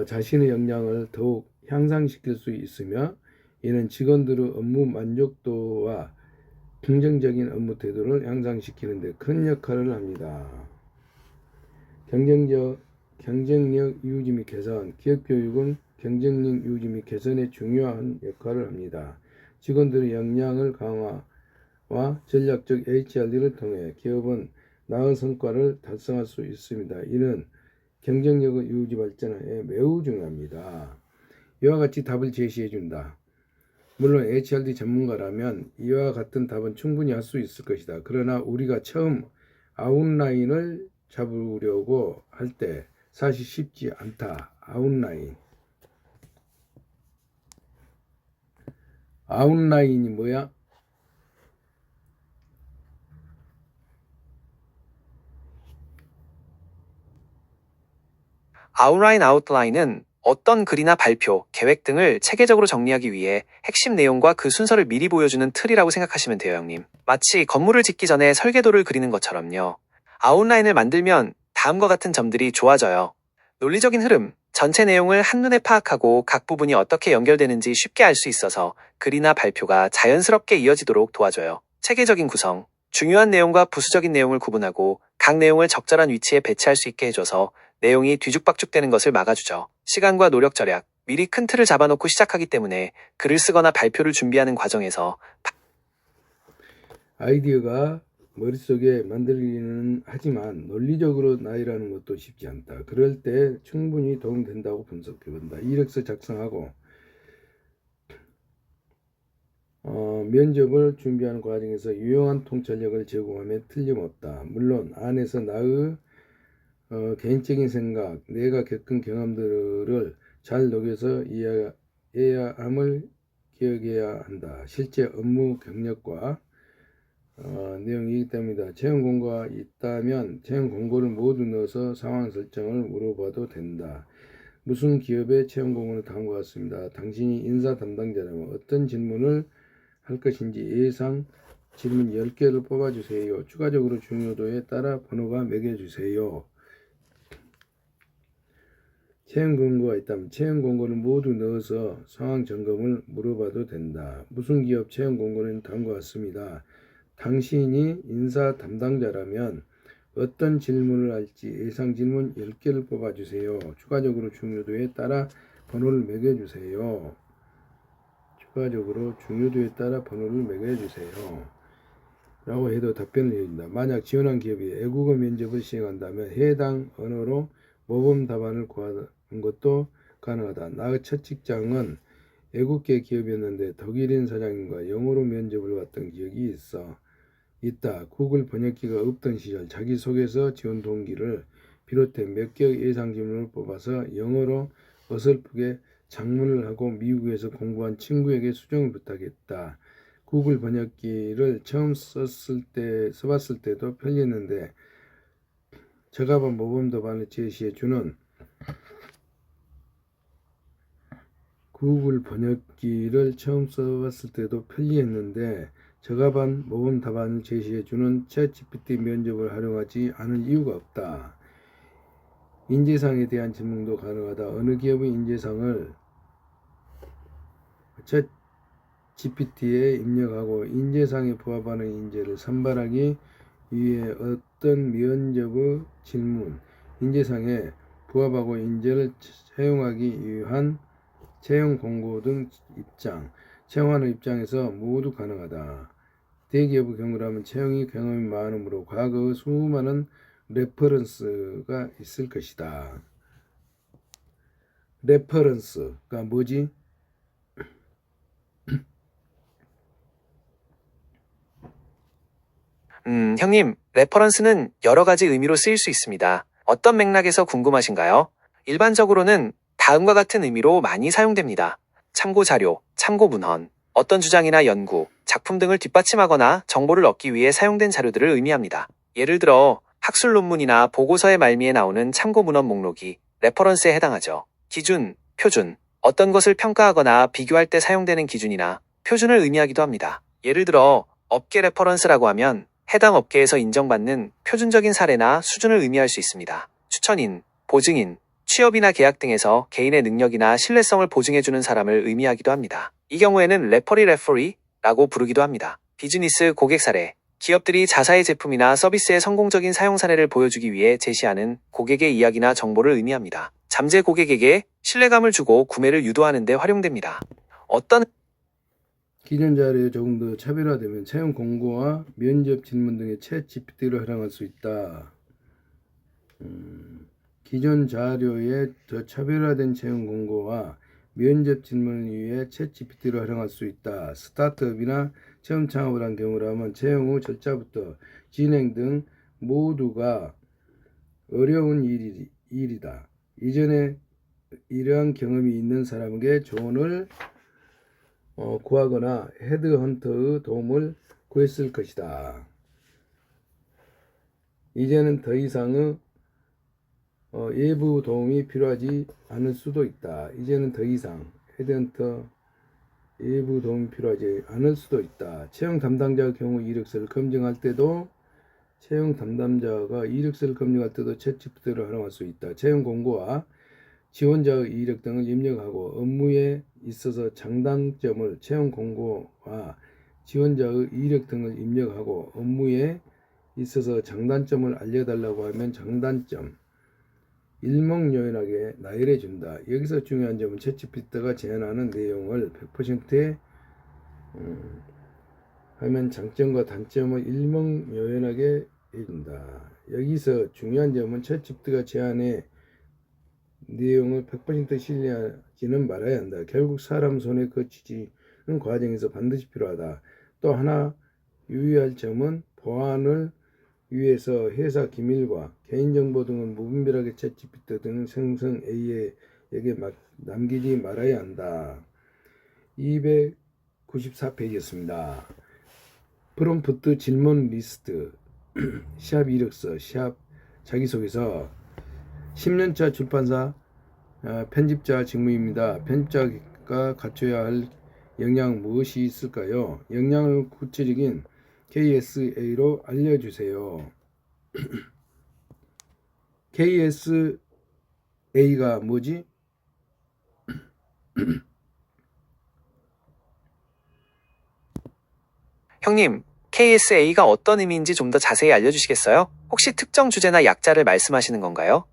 자신의 역량을 더욱 향상시킬 수 있으며 이는 직원들의 업무 만족도와 긍정적인 업무 태도를 향상시키는 데 큰 역할을 합니다. 경쟁력 유지 및 개선, 기업 교육은 경쟁력 유지 및 개선에 중요한 역할을 합니다. 직원들의 역량을 강화와 전략적 HRD를 통해 기업은 나은 성과를 달성할 수 있습니다. 이는 경쟁력의 유지 발전에 매우 중요합니다. 이와 같이 답을 제시해 준다. 물론 HRD 전문가라면 이와 같은 답은 충분히 할 수 있을 것이다. 그러나 우리가 처음 아웃라인을 잡으려고 할 때 사실 쉽지 않다. 아웃라인이 뭐야? 아웃라인은 어떤 글이나 발표, 계획 등을 체계적으로 정리하기 위해 핵심 내용과 그 순서를 미리 보여주는 틀이라고 생각하시면 돼요, 형님. 마치 건물을 짓기 전에 설계도를 그리는 것처럼요. 아웃라인을 만들면 다음과 같은 점들이 좋아져요. 논리적인 흐름, 전체 내용을 한눈에 파악하고 각 부분이 어떻게 연결되는지 쉽게 알 수 있어서 글이나 발표가 자연스럽게 이어지도록 도와줘요. 체계적인 구성, 중요한 내용과 부수적인 내용을 구분하고 각 내용을 적절한 위치에 배치할 수 있게 해줘서 내용이 뒤죽박죽되는 것을 막아주죠. 시간과 노력 절약, 미리 큰 틀을 잡아놓고 시작하기 때문에 글을 쓰거나 발표를 준비하는 과정에서 아이디어가 머릿속에 만들기는 하지만 논리적으로 나열하는 것도 쉽지 않다. 그럴 때 충분히 도움된다고 분석해본다. 이력서 작성하고 면접을 준비하는 과정에서 유용한 통찰력을 제공하면 틀림없다. 물론 안에서 나의 개인적인 생각, 내가 겪은 경험들을 잘 녹여서 이해해야 함을 기억해야 한다. 실제 업무 경력과 내용이기 때문이다. 채용 공고가 있다면 채용 공고를 모두 넣어서 상황 설정을 물어봐도 된다. 무슨 기업의 채용 공고는 다음과 같습니다. 당신이 인사 담당자라면 어떤 질문을 할 것인지 예상 질문 10개를 뽑아주세요. 추가적으로 중요도에 따라 번호가 매겨주세요. 채용 공고가 있다면 채용 공고를 모두 넣어서 상황 점검을 물어봐도 된다. 무슨 기업 채용 공고는 다음과 같습니다. 당신이 인사 담당자라면 어떤 질문을 할지 예상 질문 10개를 뽑아주세요. 추가적으로 중요도에 따라 번호를 매겨주세요. 라고 해도 답변을 해준다. 만약 지원한 기업이 외국어 면접을 시행한다면 해당 언어로 모범 답안을 구하는 것도 가능하다. 나의 첫 직장은 외국계 기업이었는데 독일인 사장님과 영어로 면접을 봤던 기억이 있다. 구글 번역기가 없던 시절 자기소개서 지원 동기를 비롯해 몇 개의 예상 질문을 뽑아서 영어로 어설프게 작문을 하고 미국에서 공부한 친구에게 수정을 부탁했다. 구글 번역기를 처음 써봤을 때도 편리했는데 적합한 모범 답안을 제시해주는 구글 번역기를 처음 써봤을 때도 편리했는데 적합한 모범 답안을 제시해주는 챗GPT 면접을 활용하지 않을 이유가 없다. 인재상에 대한 질문도 가능하다. 어느 기업의 인재상을 챗GPT에 입력하고 인재상에 부합하는 인재를 선발하기 위해 어떤 면접의 질문, 인재상에 부합하고 인재를 채용하기 위한 채용 공고 등 입장, 채용하는 입장에서 모두 가능하다. 대기업의 경우라면 채용이 경험이 많으므로 과거 수많은 레퍼런스가 있을 것이다. 레퍼런스가 뭐지? 형님, 레퍼런스는 여러 가지 의미로 쓰일 수 있습니다. 어떤 맥락에서 궁금하신가요? 일반적으로는 다음과 같은 의미로 많이 사용됩니다. 참고 자료, 참고 문헌, 어떤 주장이나 연구, 작품 등을 뒷받침하거나 정보를 얻기 위해 사용된 자료들을 의미합니다. 예를 들어 학술 논문이나 보고서의 말미에 나오는 참고 문헌 목록이 레퍼런스에 해당하죠. 기준, 표준, 어떤 것을 평가하거나 비교할 때 사용되는 기준이나 표준을 의미하기도 합니다. 예를 들어 업계 레퍼런스라고 하면 해당 업계에서 인정받는 표준적인 사례나 수준을 의미할 수 있습니다. 추천인, 보증인, 취업이나 계약 등에서 개인의 능력이나 신뢰성을 보증해주는 사람을 의미하기도 합니다. 이 경우에는 레퍼리라고 부르기도 합니다. 비즈니스 고객 사례, 기업들이 자사의 제품이나 서비스의 성공적인 사용 사례를 보여주기 위해 제시하는 고객의 이야기나 정보를 의미합니다. 잠재 고객에게 신뢰감을 주고 구매를 유도하는 데 활용됩니다. 어떤 기존 자료에 조금 더 차별화되면 채용 공고와 면접 질문 등의 챗 GPT를 활용할 수 있다. 기존 자료에 더 차별화된 채용 공고와 면접 질문을 위해 챗 GPT를 활용할 수 있다. 스타트업이나 처음 창업을 한 경우라면 채용 후 절차부터 진행 등 모두가 어려운 일이다. 이전에 이러한 경험이 있는 사람에게 조언을 구하거나 헤드헌터의 도움을 구했을 것이다. 이제는 더 이상의 외부 도움이 필요하지 않을 수도 있다. 이제는 더 이상 헤드헌터 외부 도움이 필요하지 않을 수도 있다. 채용 담당자의 경우 이력서를 검증할 때도 챗 GPT를 활용할 수 있다. 채용 공고와 지원자의 이력 등을 입력하고 업무에 있어서 장단점을 채용 공고와 지원자의 이력 등을 입력하고 업무에 있어서 장단점을 알려달라고 하면 장단점 일목요연하게 나열해 준다. 여기서 중요한 점은 챗GPT가 제안하는 내용을 100% 하면 장점과 단점을 일목요연하게 해준다. 여기서 중요한 점은 챗GPT가 제안해 내용을 100% 신뢰하지는 말아야 한다. 결국 사람 손에 거치지는 과정에서 반드시 필요하다. 또 하나 유의할 점은 보안을 위해서 회사 기밀과 개인정보 등을 무분별하게 챗GPT 등 생성 AI에게 남기지 말아야 한다. 294페이지였습니다. 프롬프트 질문 리스트 시합 이력서, 시합 자기소개서 10년차 출판사 편집자 직무입니다. 편집자가 갖춰야 할 역량 무엇이 있을까요? 역량을 구체적인 KSA로 알려주세요. KSA가 뭐지? 형님, KSA가 어떤 의미인지 좀 더 자세히 알려주시겠어요? 혹시 특정 주제나 약자를 말씀하시는 건가요?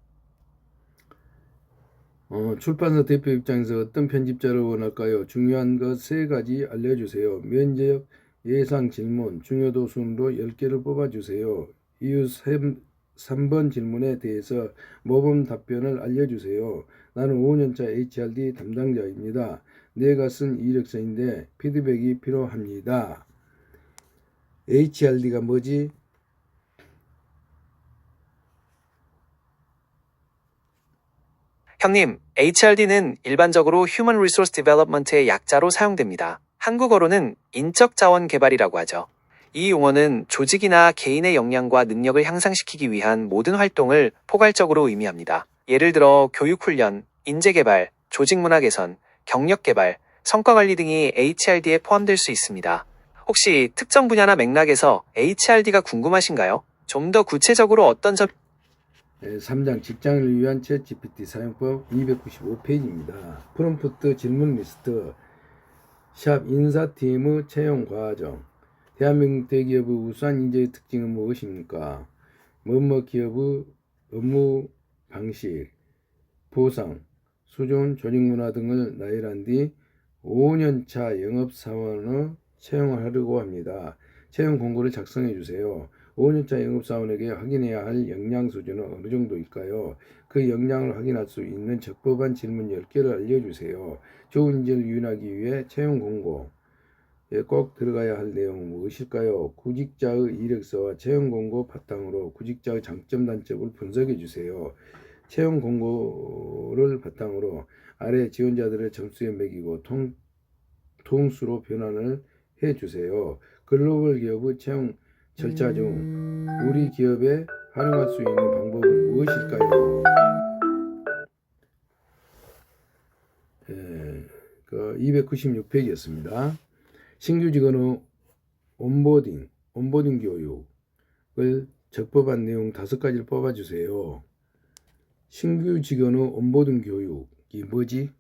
출판사 대표 입장에서 어떤 편집자를 원할까요? 중요한 것 3가지 알려주세요. 면접 예상 질문 중요도 순으로 10개를 뽑아주세요. 이후 3번 질문에 대해서 모범 답변을 알려주세요. 나는 5년차 HRD 담당자입니다. 내가 쓴 이력서인데 피드백이 필요합니다. HRD가 뭐지? 형님, HRD는 일반적으로 Human Resource Development의 약자로 사용됩니다. 한국어로는 인적 자원 개발이라고 하죠. 이 용어는 조직이나 개인의 역량과 능력을 향상시키기 위한 모든 활동을 포괄적으로 의미합니다. 예를 들어 교육훈련, 인재개발, 조직문화 개선, 경력개발, 성과관리 등이 HRD에 포함될 수 있습니다. 혹시 특정 분야나 맥락에서 HRD가 궁금하신가요? 좀 더 구체적으로 어떤 점 3장 직장을 위한 챗 GPT 사용법 295페이지입니다. 프롬프트 질문 리스트 샵 인사팀의 채용 과정 대한민국 대기업의 우수한 인재의 특징은 무엇입니까? 뭐뭐 기업의 업무 방식 보상, 수준, 조직문화 등을 나열한 뒤 5년차 영업사원을 채용을 하려고 합니다. 채용 공고를 작성해 주세요. 5년차 영업사원에게 확인해야 할 역량 수준은 어느 정도일까요? 그 역량을 확인할 수 있는 적법한 질문 10개를 알려주세요. 좋은 인재를 유인하기 위해 채용 공고에 꼭 들어가야 할 내용은 무엇일까요? 구직자의 이력서와 채용 공고 바탕으로 구직자의 장점 단점을 분석해 주세요. 채용 공고를 바탕으로 아래 지원자들의 점수에 매기고 통수로 변환을 해 주세요. 글로벌 기업의 채용 절차 중 우리 기업에 활용할 수 있는 방법은 무엇일까요? 296페이지였습니다. 신규 직원의 온보딩 교육을 적법한 내용 5가지를 뽑아주세요. 신규 직원의 온보딩 교육이 뭐지?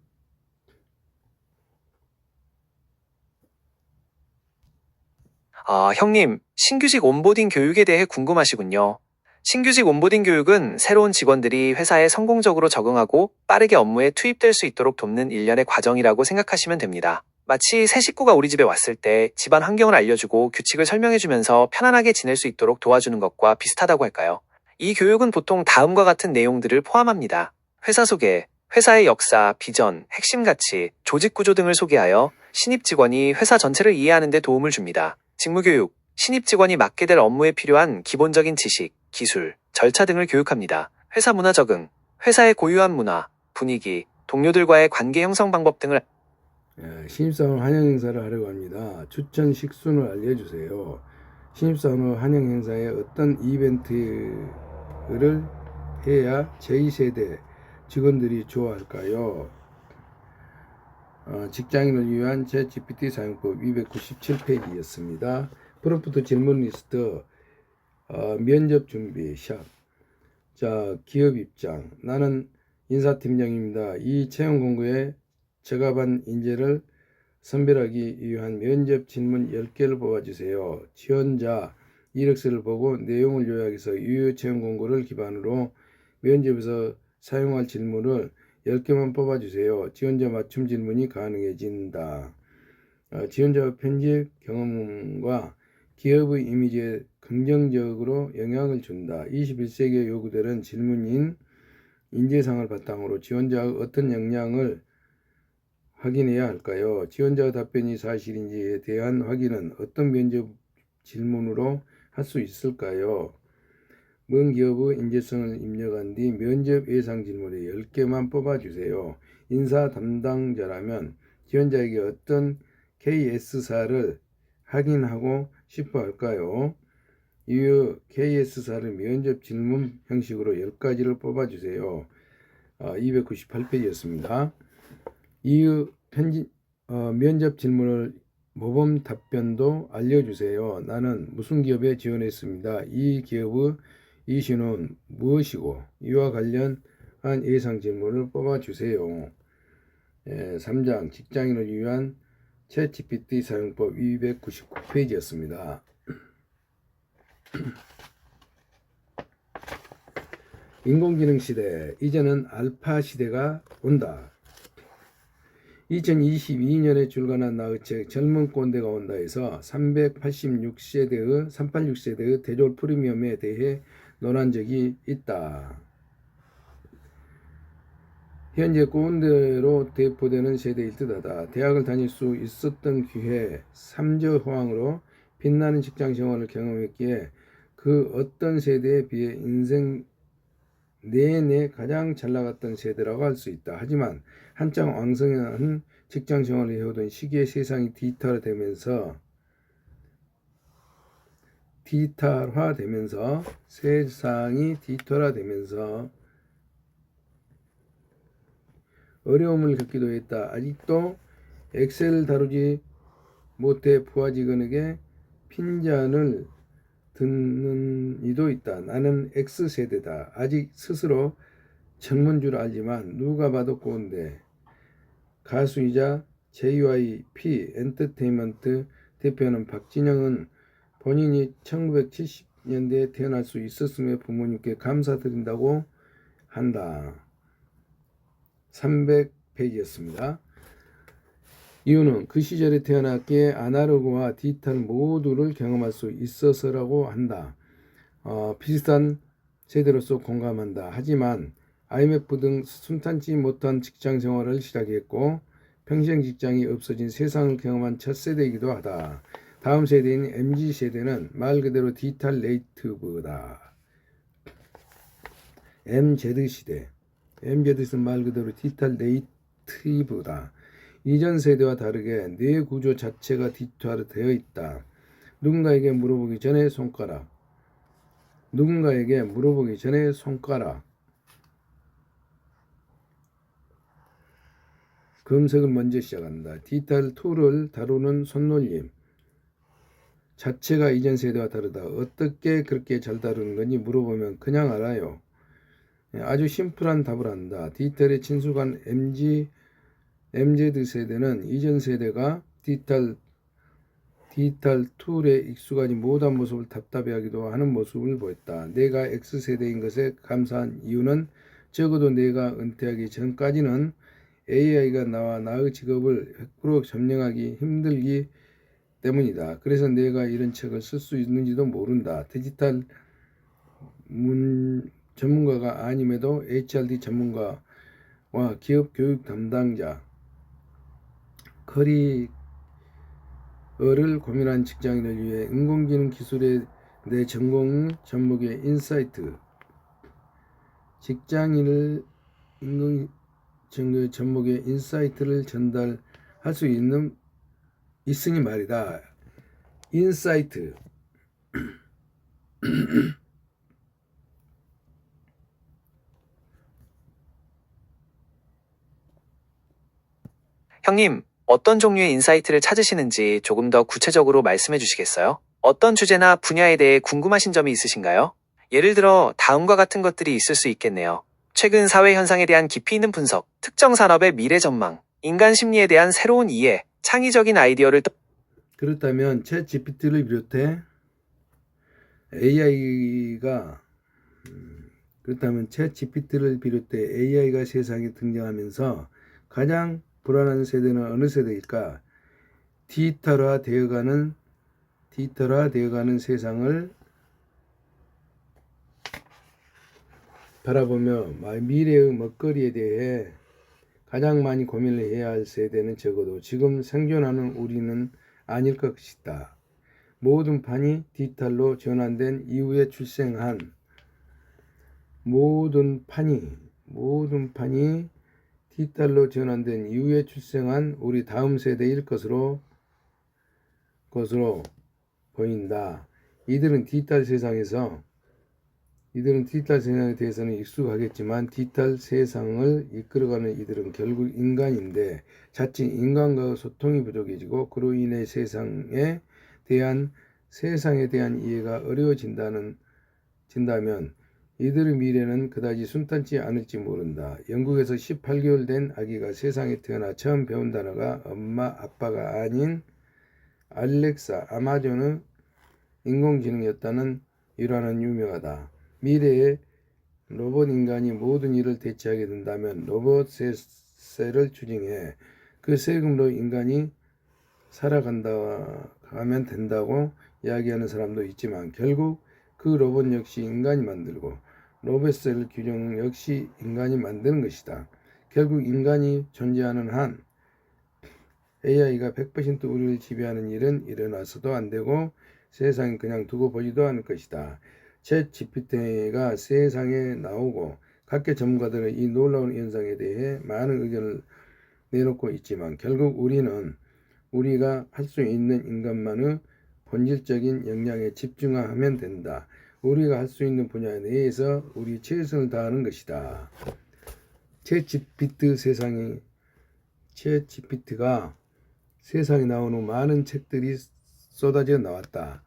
형님, 신규직 온보딩 교육에 대해 궁금하시군요. 신규직 온보딩 교육은 새로운 직원들이 회사에 성공적으로 적응하고 빠르게 업무에 투입될 수 있도록 돕는 일련의 과정이라고 생각하시면 됩니다. 마치 새 식구가 우리 집에 왔을 때 집안 환경을 알려주고 규칙을 설명해주면서 편안하게 지낼 수 있도록 도와주는 것과 비슷하다고 할까요? 이 교육은 보통 다음과 같은 내용들을 포함합니다. 회사 소개, 회사의 역사, 비전, 핵심 가치, 조직 구조 등을 소개하여 신입 직원이 회사 전체를 이해하는 데 도움을 줍니다. 직무교육, 신입 직원이 맡게 될 업무에 필요한 기본적인 지식, 기술, 절차 등을 교육합니다. 회사 문화 적응, 회사의 고유한 문화, 분위기, 동료들과의 관계 형성 방법 등을 신입사원 환영 행사를 하려고 합니다. 추천 식순을 알려주세요. 신입사원 환영 행사에 어떤 이벤트를 해야 제2세대 직원들이 좋아할까요? 직장인을 위한 챗GPT 사용법 297페이지였습니다. 프롬프트 질문 리스트, 면접 준비, 샵. 자, 기업 입장. 나는 인사팀장입니다. 이 채용 공고에 적합한 인재를 선별하기 위한 면접 질문 10개를 뽑아주세요. 지원자 이력서를 보고 내용을 요약해서 유효 채용 공고를 기반으로 면접에서 사용할 질문을 10개만 뽑아주세요. 지원자 맞춤 질문이 가능해진다. 지원자 편집 경험과 기업의 이미지에 긍정적으로 영향을 준다. 21세기에 요구되는 질문인 인재상을 바탕으로 지원자의 어떤 역량을 확인해야 할까요? 지원자의 답변이 사실인지에 대한 확인은 어떤 면접 질문으로 할 수 있을까요? 먼 기업의 인재성을 입력한 뒤 면접 예상 질문에 10개만 뽑아주세요. 인사 담당자라면 지원자에게 어떤 KS사를 확인하고 싶어 할까요? 이후 KS사를 면접 질문 형식으로 10가지를 뽑아주세요. 298페이지였습니다. 이후 면접 질문을 모범 답변도 알려주세요. 나는 무슨 기업에 지원했습니다. 이 기업의 이슈는 무엇이고 이와 관련한 예상 질문을 뽑아주세요. 3장 직장인을 위한 챗GPT 사용법 299페이지였습니다. 인공지능 시대, 이제는 알파 시대가 온다. 2022년에 출간한 나의 책 젊은 꼰대가 온다에서 386세대의 대졸 프리미엄에 대해 논한 적이 있다. 현재 꼰대로 대표되는 세대일 듯하다. 대학을 다닐 수 있었던 기회, 3저 호황으로 빛나는 직장 생활을 경험했기에 그 어떤 세대에 비해 인생 내내 가장 잘 나갔던 세대라고 할 수 있다. 하지만 한창 왕성한 직장 생활을 해오던 시기에 세상이 디지털화되면서 어려움을 겪기도 했다. 아직도 엑셀을 다루지 못해 부하 직원에게 핀잔을 듣는 이도 있다. 나는 X세대다. 아직 스스로 젊은 줄 알지만 누가 봐도 꼰대. 가수이자 JYP 엔터테인먼트 대표하는 박진영은 본인이 1970년대에 태어날 수 있었음에 부모님께 감사드린다고 한다. 300페이지였습니다. 이유는 그 시절에 태어났기에 아날로그와 디지털 모두를 경험할 수 있어서라고 한다. 비슷한 세대로서 공감한다. 하지만 IMF 등 순탄치 못한 직장 생활을 시작했고 평생 직장이 없어진 세상을 경험한 첫 세대이기도 하다. 다음 세대인 MZ세대는 말 그대로 디지털 네이티브다. MZ시대. MZ는 말 그대로 디지털 네이티브다. 이전 세대와 다르게 뇌 구조 자체가 디지털화되어 있다. 누군가에게 물어보기 전에 손가락. 검색을 먼저 시작한다. 디지털 툴을 다루는 손놀림 자체가 이전 세대와 다르다. 어떻게 그렇게 잘 다루는 건지 물어보면 그냥 알아요. 아주 심플한 답을 한다. 디지털에 친숙한 MZ 세대는 이전 세대가 디지털 툴에 익숙하지 못한 모습을 답답해하기도 하는 모습을 보였다. 내가 X세대인 것에 감사한 이유는 적어도 내가 은퇴하기 전까지는 AI가 나와 나의 직업을 100% 점령하기 힘들기 때문이다. 그래서 내가 이런 책을 쓸 수 있는지도 모른다. 디지털 전문가가 아님에도 HRD 전문가와 기업 교육 담당자, 커리어를 고민한 직장인을 위해 인공지능 기술에 내 전공 접목의 인사이트, 직장인을 인공지능 접목의 인사이트를 전달할 수 있으니 말이다. 인사이트. 형님, 어떤 종류의 인사이트를 찾으시는지 조금 더 구체적으로 말씀해 주시겠어요? 어떤 주제나 분야에 대해 궁금하신 점이 있으신가요? 예를 들어 다음과 같은 것들이 있을 수 있겠네요. 최근 사회 현상에 대한 깊이 있는 분석, 특정 산업의 미래 전망, 인간 심리에 대한 새로운 이해, 창의적인 아이디어를 그렇다면 챗 GPT를 비롯해 AI가 세상에 등장하면서 가장 불안한 세대는 어느 세대일까? 디지털화 되어가는 세상을 바라보며 미래의 먹거리에 대해 가장 많이 고민을 해야 할 세대는 적어도 지금 생존하는 우리는 아닐 것이다. 모든 판이 디지털로 전환된 이후에 출생한 디지털로 전환된 이후에 출생한 우리 다음 세대일 것으로 보인다. 이들은 디지털 세상에 대해서는 익숙하겠지만 디지털 세상을 이끌어가는 이들은 결국 인간인데 자칫 인간과의 소통이 부족해지고 그로 인해 세상에 대한 이해가 어려워진다면 이들의 미래는 그다지 순탄치 않을지 모른다. 영국에서 18개월 된 아기가 세상에 태어나 처음 배운 단어가 엄마 아빠가 아닌 알렉사 아마존의 인공지능이었다는 일화는 유명하다. 미래에 로봇 인간이 모든 일을 대체하게 된다면 로봇 세를 추징해 그 세금으로 인간이 살아가면 된다고 이야기하는 사람도 있지만 결국 그 로봇 역시 인간이 만들고 로봇세 규정 역시 인간이 만드는 것이다. 결국 인간이 존재하는 한 AI가 100% 우리를 지배하는 일은 일어나서도 안 되고 세상에 그냥 두고 보지도 않을 것이다. 챗 GPT가 세상에 나오고 각계 전문가들은 이 놀라운 현상에 대해 많은 의견을 내놓고 있지만 결국 우리가 할 수 있는 인간만의 본질적인 역량에 집중하면 된다. 우리가 할 수 있는 분야 내에서 우리 최선을 다하는 것이다. 챗 GPT가 세상에 나온 후 많은 책들이 쏟아져 나왔다.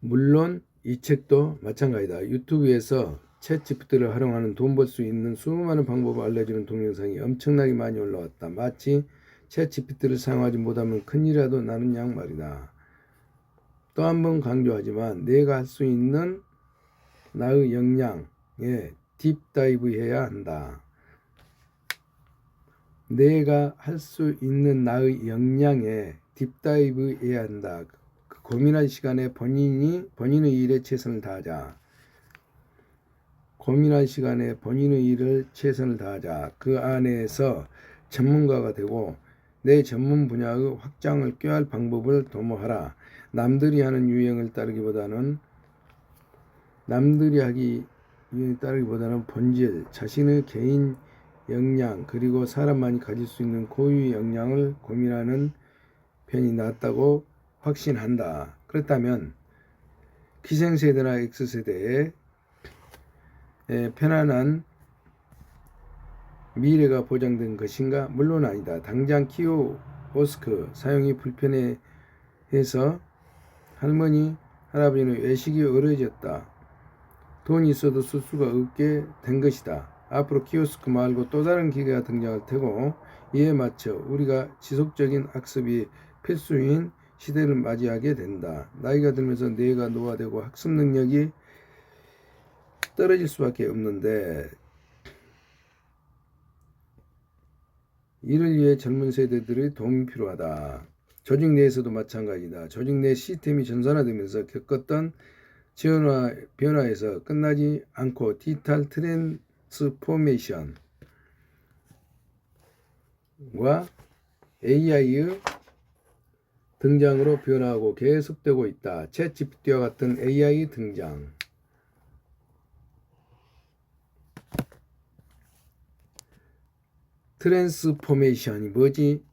물론 이 책도 마찬가지다. 유튜브에서 챗 GPT를 활용하는 돈 벌 수 있는 수많은 방법을 알려주는 동영상이 엄청나게 많이 올라왔다. 마치 챗 GPT를 사용하지 못하면 큰일이라도 나는 양 말이다. 또 한 번 강조하지만 내가 할 수 있는 나의 역량에 딥다이브 해야 한다. 내가 할 수 있는 나의 역량에 딥다이브 해야 한다. 그 고민할 시간에 본인의 일에 최선을 다하자. 고민할 시간에 본인의 일을 최선을 다하자. 그 안에서 전문가가 되고 내 전문 분야의 확장을 꾀할 방법을 도모하라. 남들이 하는 유행을 따르기보다는 본질, 자신의 개인 역량 그리고 사람만이 가질 수 있는 고유의 역량을 고민하는 편이 낫다고 확신한다. 그렇다면 기생세대나 X세대의 편안한 미래가 보장된 것인가? 물론 아니다. 당장 키오스크 사용이 불편해서 할머니, 할아버지는 외식이 어려워졌다. 돈이 있어도 쓸 수가 없게 된 것이다. 앞으로 키오스크 말고 또 다른 기계가 등장할 테고 이에 맞춰 우리가 지속적인 학습이 필수인 시대를 맞이하게 된다. 나이가 들면서 뇌가 노화되고 학습 능력이 떨어질 수밖에 없는데 이를 위해 젊은 세대들의 도움이 필요하다. 조직 내에서도 마찬가지다. 조직 내 시스템이 전산화되면서 겪었던 변화에서 끝나지 않고 디지털 트랜스포메이션과 AI의 등장으로 변화하고 계속되고 있다. 챗GPT와 같은 AI 등장. 트랜스포메이션이 뭐지?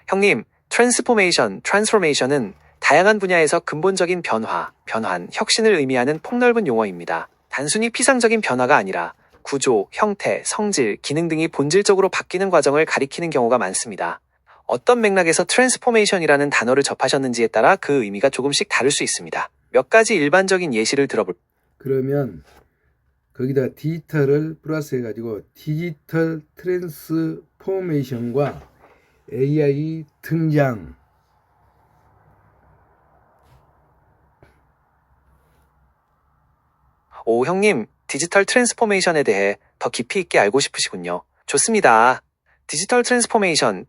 형님, 트랜스포메이션은 다양한 분야에서 근본적인 변환, 혁신을 의미하는 폭넓은 용어입니다. 단순히 피상적인 변화가 아니라 구조, 형태, 성질, 기능 등이 본질적으로 바뀌는 과정을 가리키는 경우가 많습니다. 어떤 맥락에서 트랜스포메이션이라는 단어를 접하셨는지에 따라 그 의미가 조금씩 다를 수 있습니다. 몇 가지 일반적인 예시를 들어볼까요? 그러면 거기다 디지털을 플러스해가지고 디지털 트랜스포메이션과 AI 등장. 오, 형님, 디지털 트랜스포메이션에 대해 더 깊이 있게 알고 싶으시군요. 좋습니다. 디지털 트랜스포메이션,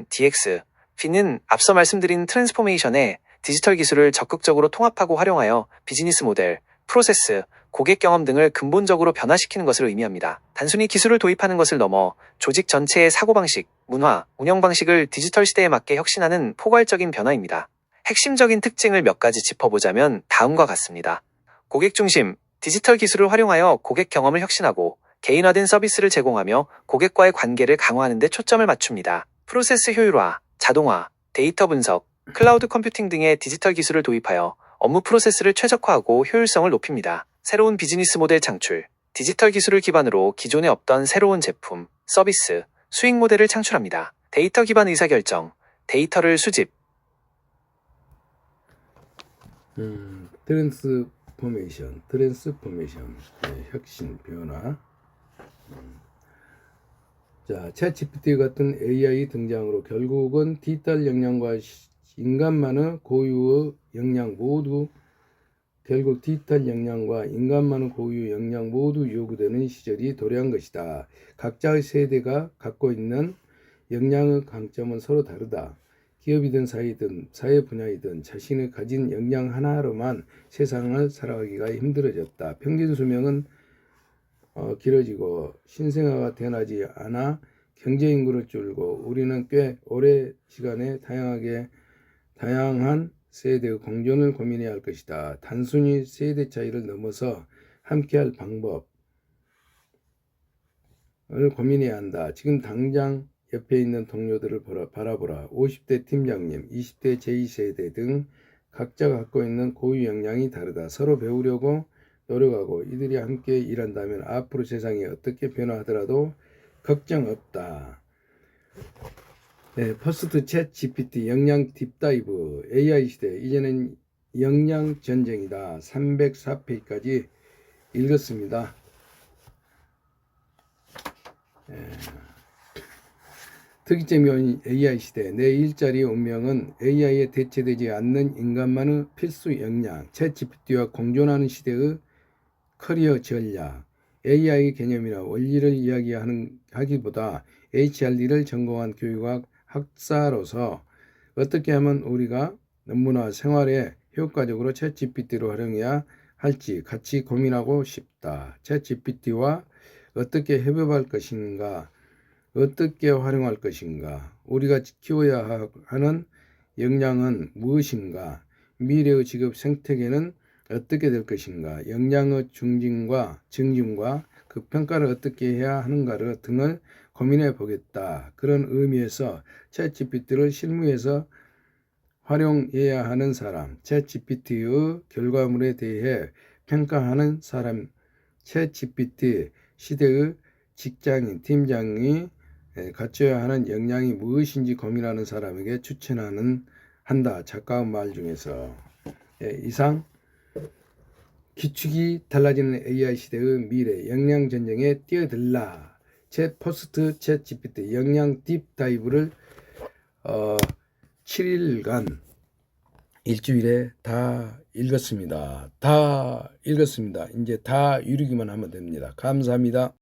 DX, V는 앞서 말씀드린 트랜스포메이션에 디지털 기술을 적극적으로 통합하고 활용하여 비즈니스 모델, 프로세스, 고객 경험 등을 근본적으로 변화시키는 것을 의미합니다. 단순히 기술을 도입하는 것을 넘어 조직 전체의 사고방식, 문화, 운영 방식을 디지털 시대에 맞게 혁신하는 포괄적인 변화입니다. 핵심적인 특징을 몇 가지 짚어보자면 다음과 같습니다. 고객 중심, 디지털 기술을 활용하여 고객 경험을 혁신하고 개인화된 서비스를 제공하며 고객과의 관계를 강화하는 데 초점을 맞춥니다. 프로세스 효율화, 자동화, 데이터 분석, 클라우드 컴퓨팅 등의 디지털 기술을 도입하여 업무 프로세스를 최적화하고 효율성을 높입니다. 새로운 비즈니스 모델 창출, 디지털 기술을 기반으로 기존에 없던 새로운 제품, 서비스, 수익 모델을 창출합니다. 데이터 기반 의사결정, 데이터를 수집. 트랜스포메이션, 혁신, 변화. 자, 챗GPT 같은 AI 등장으로 결국은 디지털 역량과 인간만의 고유의 역량 모두 요구되는 시절이 도래한 것이다. 각자의 세대가 갖고 있는 역량의 강점은 서로 다르다. 기업이든 사회든 사회 분야이든 자신의 가진 역량 하나로만 세상을 살아가기가 힘들어졌다. 평균 수명은 길어지고 신생아가 태어나지 않아 경제 인구를 줄고 우리는 꽤 오래 시간에 다양한 세대의 공존을 고민해야 할 것이다. 단순히 세대 차이를 넘어서 함께할 방법을 고민해야 한다. 지금 당장 옆에 있는 동료들을 바라보라. 50대 팀장님, 20대 제2세대 등 각자가 갖고 있는 고유 역량이 다르다. 서로 배우려고 노력하고 이들이 함께 일한다면 앞으로 세상이 어떻게 변화하더라도 걱정 없다. 네, 퍼스트 챗 GPT 역량 딥다이브 AI 시대 이제는 역량 전쟁이다. 304페이지까지 읽었습니다. 특이점이 AI 시대. 내 일자리의 운명은 AI에 대체되지 않는 인간만의 필수 역량. 챗GPT와 공존하는 시대의 커리어 전략. AI 개념이나 원리를 이야기하기보다 HRD를 전공한 교육학 학사로서 어떻게 하면 우리가 업무나 생활에 효과적으로 챗GPT를 활용해야 할지 같이 고민하고 싶다. 챗GPT와 어떻게 협업할 것인가, 어떻게 활용할 것인가, 우리가 키워야 하는 역량은 무엇인가, 미래의 직업 생태계는 어떻게 될 것인가, 역량의 증진과 그 평가를 어떻게 해야 하는가 등을 고민해 보겠다. 그런 의미에서 챗GPT를 실무에서 활용해야 하는 사람, 챗GPT의 결과물에 대해 평가하는 사람, 챗GPT 시대의 직장인, 팀장이 갖춰야 하는 역량이 무엇인지 고민하는 사람에게 한다. 작가의 말 중에서. 이상 기축이 달라지는 AI 시대의 미래, 역량 전쟁에 뛰어들라. 포스트 챗GPT 역량 딥다이브를 7일간 일주일에 다 읽었습니다. 이제 다 이루기만 하면 됩니다. 감사합니다.